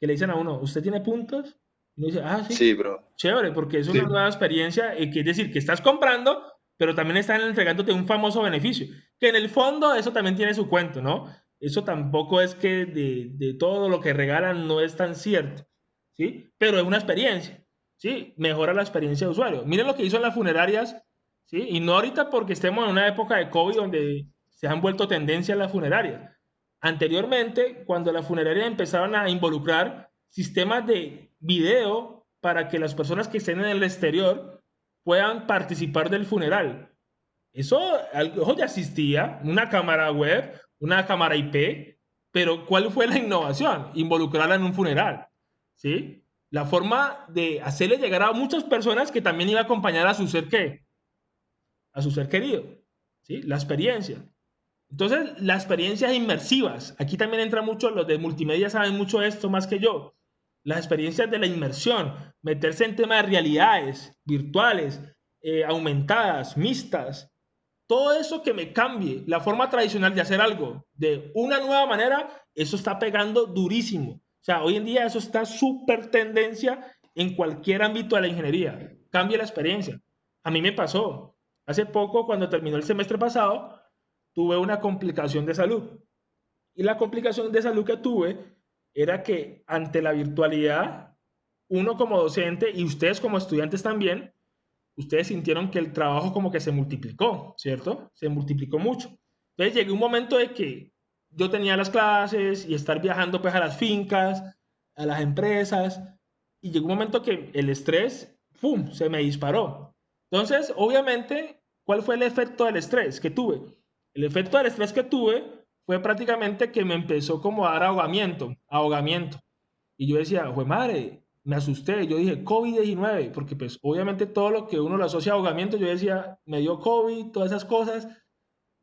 Speaker 1: Que le dicen a uno, ¿usted tiene puntos? Y uno dice, ah, sí,
Speaker 5: Sí, bro.
Speaker 1: chévere, porque es una nueva experiencia, que es decir, que estás comprando, pero también están entregándote un famoso beneficio, que en el fondo eso también tiene su cuento, ¿no? Eso tampoco es que de todo lo que regalan no es tan cierto, ¿sí? Pero es una experiencia, ¿sí? Mejora la experiencia de usuario. Miren lo que hizo en las funerarias, ¿sí? Y no ahorita porque estemos en una época de COVID donde se han vuelto tendencia las funerarias. Anteriormente, cuando las funerarias empezaron a involucrar sistemas de video para que las personas que estén en el exterior puedan participar del funeral. Eso ya existía, una cámara web, una cámara IP, pero ¿cuál fue la innovación? Involucrarla en un funeral, ¿sí? La forma de hacerle llegar a muchas personas que también iba a acompañar a su ser, ¿qué? A su ser querido, ¿sí? La experiencia. Entonces, las experiencias inmersivas. Aquí también entra mucho, los de multimedia saben mucho esto más que yo. Las experiencias de la inmersión, meterse en temas de realidades virtuales, aumentadas, mixtas. Todo eso que me cambie la forma tradicional de hacer algo de una nueva manera, eso está pegando durísimo. O sea, hoy en día eso está súper tendencia en cualquier ámbito de la ingeniería. Cambia la experiencia. A mí me pasó. Hace poco, cuando terminó el semestre pasado, tuve una complicación de salud. Y la complicación de salud que tuve era que ante la virtualidad, uno como docente y ustedes como estudiantes también, ustedes sintieron que el trabajo como que se multiplicó, ¿cierto? Se multiplicó mucho. Entonces llegué un momento de que yo tenía las clases y estar viajando pues a las fincas, a las empresas, y llegó un momento que el estrés, ¡pum!, se me disparó. Entonces, obviamente, ¿cuál fue el efecto del estrés que tuve? El efecto del estrés que tuve fue prácticamente que me empezó como a dar ahogamiento. Y yo decía, ¡jue madre! Me asusté, yo dije COVID-19, porque pues obviamente todo lo que uno lo asocia a ahogamiento, yo decía, me dio COVID, todas esas cosas,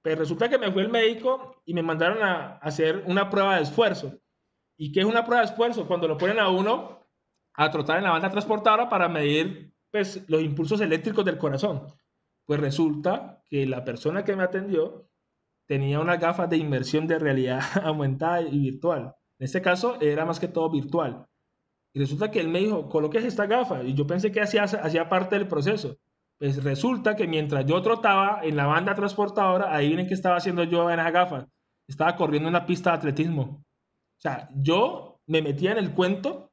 Speaker 1: pero resulta que me fue el médico y me mandaron a hacer una prueba de esfuerzo. ¿Y qué es una prueba de esfuerzo? Cuando lo ponen a uno a trotar en la banda transportadora para medir pues, los impulsos eléctricos del corazón. Pues resulta que la persona que me atendió tenía unas gafas de inmersión de realidad aumentada y virtual. En este caso era más que todo virtual. Y resulta que él me dijo, coloques esta gafa. Y yo pensé que hacía parte del proceso. Pues resulta que mientras yo trotaba en la banda transportadora, ahí vienen que estaba haciendo yo en esa gafa. Estaba corriendo una pista de atletismo. O sea, yo me metía en el cuento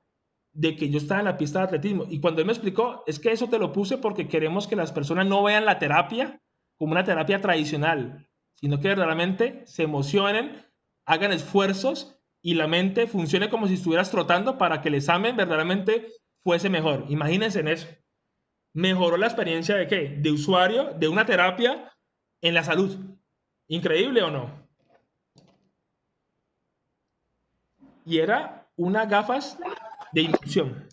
Speaker 1: de que yo estaba en la pista de atletismo. Y cuando él me explicó, es que eso te lo puse porque queremos que las personas no vean la terapia como una terapia tradicional, sino que verdaderamente se emocionen, hagan esfuerzos y la mente funcione como si estuvieras trotando para que el examen verdaderamente fuese mejor. Imagínense en eso. Mejoró la experiencia de qué? De usuario, de una terapia en la salud. ¿Increíble o no? Y era unas gafas de inmersión.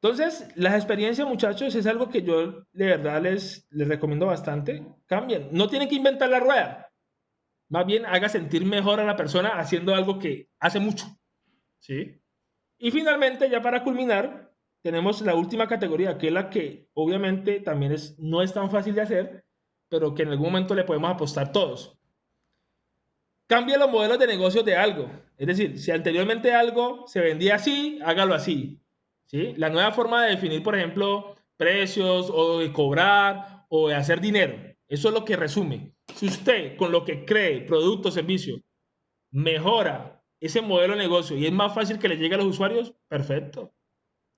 Speaker 1: Entonces, las experiencias, muchachos, es algo que yo de verdad les recomiendo bastante. Cambien. No tienen que inventar la rueda. Más bien, haga sentir mejor a la persona haciendo algo que hace mucho. ¿Sí? Y finalmente, ya para culminar, tenemos la última categoría, que es la que obviamente también no es tan fácil de hacer, pero que en algún momento le podemos apostar todos. Cambia los modelos de negocios de algo. Es decir, si anteriormente algo se vendía así, hágalo así. ¿Sí? La nueva forma de definir, por ejemplo, precios o de cobrar o de hacer dinero. Eso es lo que resume. Si usted con lo que cree, producto o servicio, mejora ese modelo de negocio y es más fácil que le llegue a los usuarios, perfecto.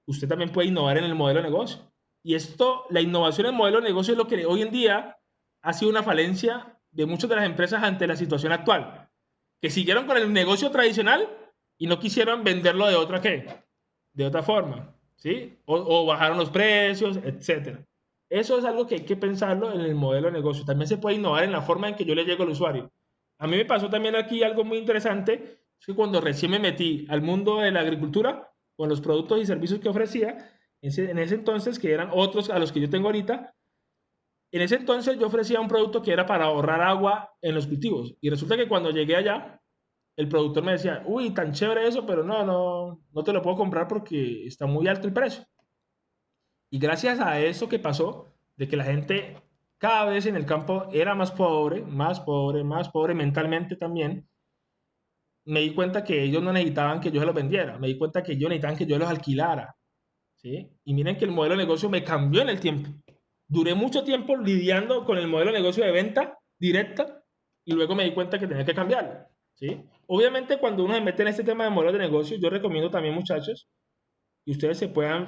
Speaker 1: Usted también puede innovar en el modelo de negocio. Y esto, la innovación en el modelo de negocio es lo que hoy en día ha sido una falencia de muchas de las empresas ante la situación actual, que siguieron con el negocio tradicional y no quisieron venderlo de otra ¿qué? De otra forma, ¿sí? O bajaron los precios, etcétera. Eso es algo que hay que pensarlo en el modelo de negocio. También se puede innovar en la forma en que yo le llego al usuario. A mí me pasó también aquí algo muy interesante, es que cuando recién me metí al mundo de la agricultura, con los productos y servicios que ofrecía, en ese entonces, que eran otros a los que yo tengo ahorita, en ese entonces yo ofrecía un producto que era para ahorrar agua en los cultivos. Y resulta que cuando llegué allá, el productor me decía, uy, tan chévere eso, pero no te lo puedo comprar porque está muy alto el precio. Y gracias a eso que pasó, de que la gente cada vez en el campo era más pobre, más pobre, más pobre mentalmente también, me di cuenta que ellos no necesitaban que yo se los vendiera, me di cuenta que ellos necesitaban que yo los alquilara, ¿sí? Y miren que el modelo de negocio me cambió en el tiempo. Duré mucho tiempo lidiando con el modelo de negocio de venta directa y luego me di cuenta que tenía que cambiarlo, ¿sí? Obviamente cuando uno se mete en este tema de modelo de negocio, yo recomiendo también, muchachos, que ustedes se puedan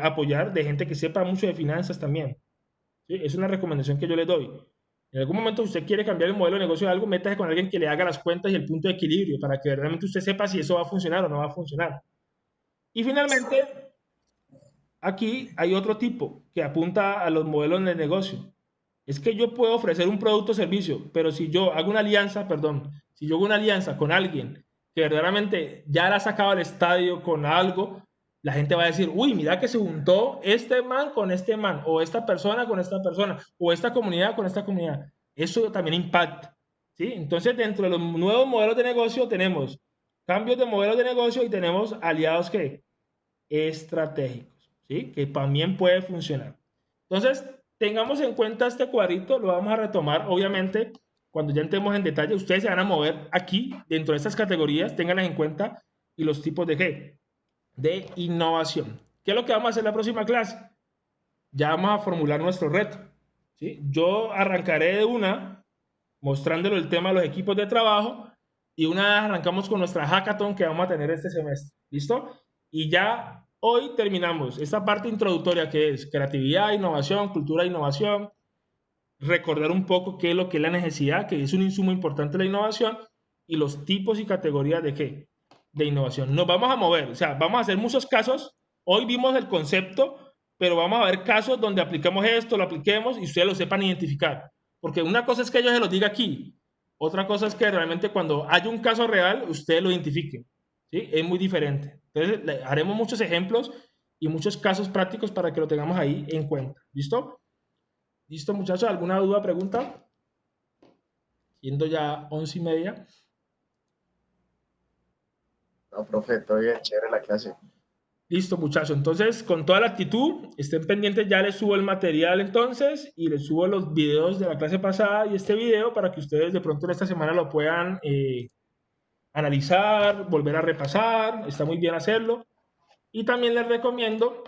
Speaker 1: apoyar de gente que sepa mucho de finanzas también, ¿sí? Es una recomendación que yo les doy. En algún momento, si usted quiere cambiar el modelo de negocio de algo, métase con alguien que le haga las cuentas y el punto de equilibrio para que realmente usted sepa si eso va a funcionar o no va a funcionar. Y finalmente, aquí hay otro tipo que apunta a los modelos de negocio. Es que yo puedo ofrecer un producto o servicio, pero si yo hago una alianza, perdón, si yo hago una alianza con alguien que verdaderamente ya la ha sacado al estadio con algo, la gente va a decir, uy, mira que se juntó este man con este man, o esta persona con esta persona, o esta comunidad con esta comunidad. Eso también impacta, ¿sí? Entonces, dentro de los nuevos modelos de negocio tenemos cambios de modelos de negocio y tenemos aliados que estratégicos, ¿sí? Que también puede funcionar. Entonces, tengamos en cuenta este cuadrito, lo vamos a retomar, obviamente, cuando ya entremos en detalle, ustedes se van a mover aquí, dentro de estas categorías, ténganlas en cuenta, y los tipos de qué, de innovación. ¿Qué es lo que vamos a hacer en la próxima clase? Ya vamos a formular nuestro reto, ¿sí? Yo arrancaré de una, mostrándole el tema de los equipos de trabajo, y una vez arrancamos con nuestra hackathon que vamos a tener este semestre, ¿listo? Y ya hoy terminamos esta parte introductoria que es creatividad, innovación, cultura de innovación, recordar un poco qué es lo que es la necesidad, que es un insumo importante de la innovación, y los tipos y categorías de qué, de innovación. Nos vamos a mover, o sea, vamos a hacer muchos casos. Hoy vimos el concepto, pero vamos a ver casos donde aplicamos esto, lo apliquemos y ustedes lo sepan identificar. Porque una cosa es que yo se lo diga aquí, otra cosa es que realmente cuando haya un caso real, ustedes lo identifiquen. ¿Sí? Es muy diferente. Entonces, haremos muchos ejemplos y muchos casos prácticos para que lo tengamos ahí en cuenta. ¿Listo? ¿Listo, muchachos? ¿Alguna duda, pregunta? Siendo ya 11:30.
Speaker 4: No, profe, todo bien, chévere la clase.
Speaker 1: Listo, muchachos. Entonces, con toda la actitud, estén pendientes, ya les subo el material entonces y les subo los videos de la clase pasada y este video para que ustedes de pronto en esta semana lo puedan analizar, volver a repasar. Está muy bien hacerlo. Y también les recomiendo,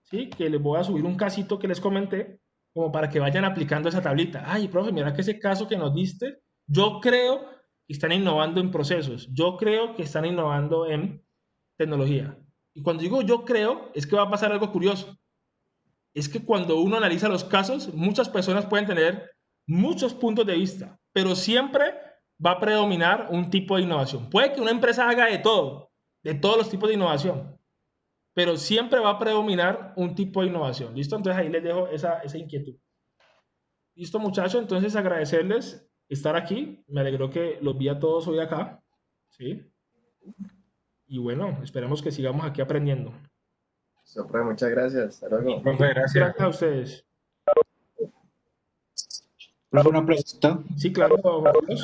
Speaker 1: ¿sí?, que les voy a subir un casito que les comenté, como para que vayan aplicando esa tablita. Ay, profe, mira que ese caso que nos diste, yo creo que están innovando en procesos, yo creo que están innovando en tecnología. Y cuando digo yo creo, es que va a pasar algo curioso. Es que cuando uno analiza los casos, muchas personas pueden tener muchos puntos de vista, pero siempre va a predominar un tipo de innovación. Puede que una empresa haga de todo, de todos los tipos de innovación, pero siempre va a predominar un tipo de innovación. ¿Listo? Entonces ahí les dejo esa inquietud. Listo, muchachos. Entonces agradecerles estar aquí. Me alegró que los vi a todos hoy acá. ¿Sí? Y bueno, esperemos que sigamos aquí aprendiendo.
Speaker 4: Listo, profe, muchas gracias. Hasta luego.
Speaker 6: Profe, gracias.
Speaker 1: Gracias a ustedes.
Speaker 7: Profe, una pregunta.
Speaker 1: Sí, claro, Juan Carlos.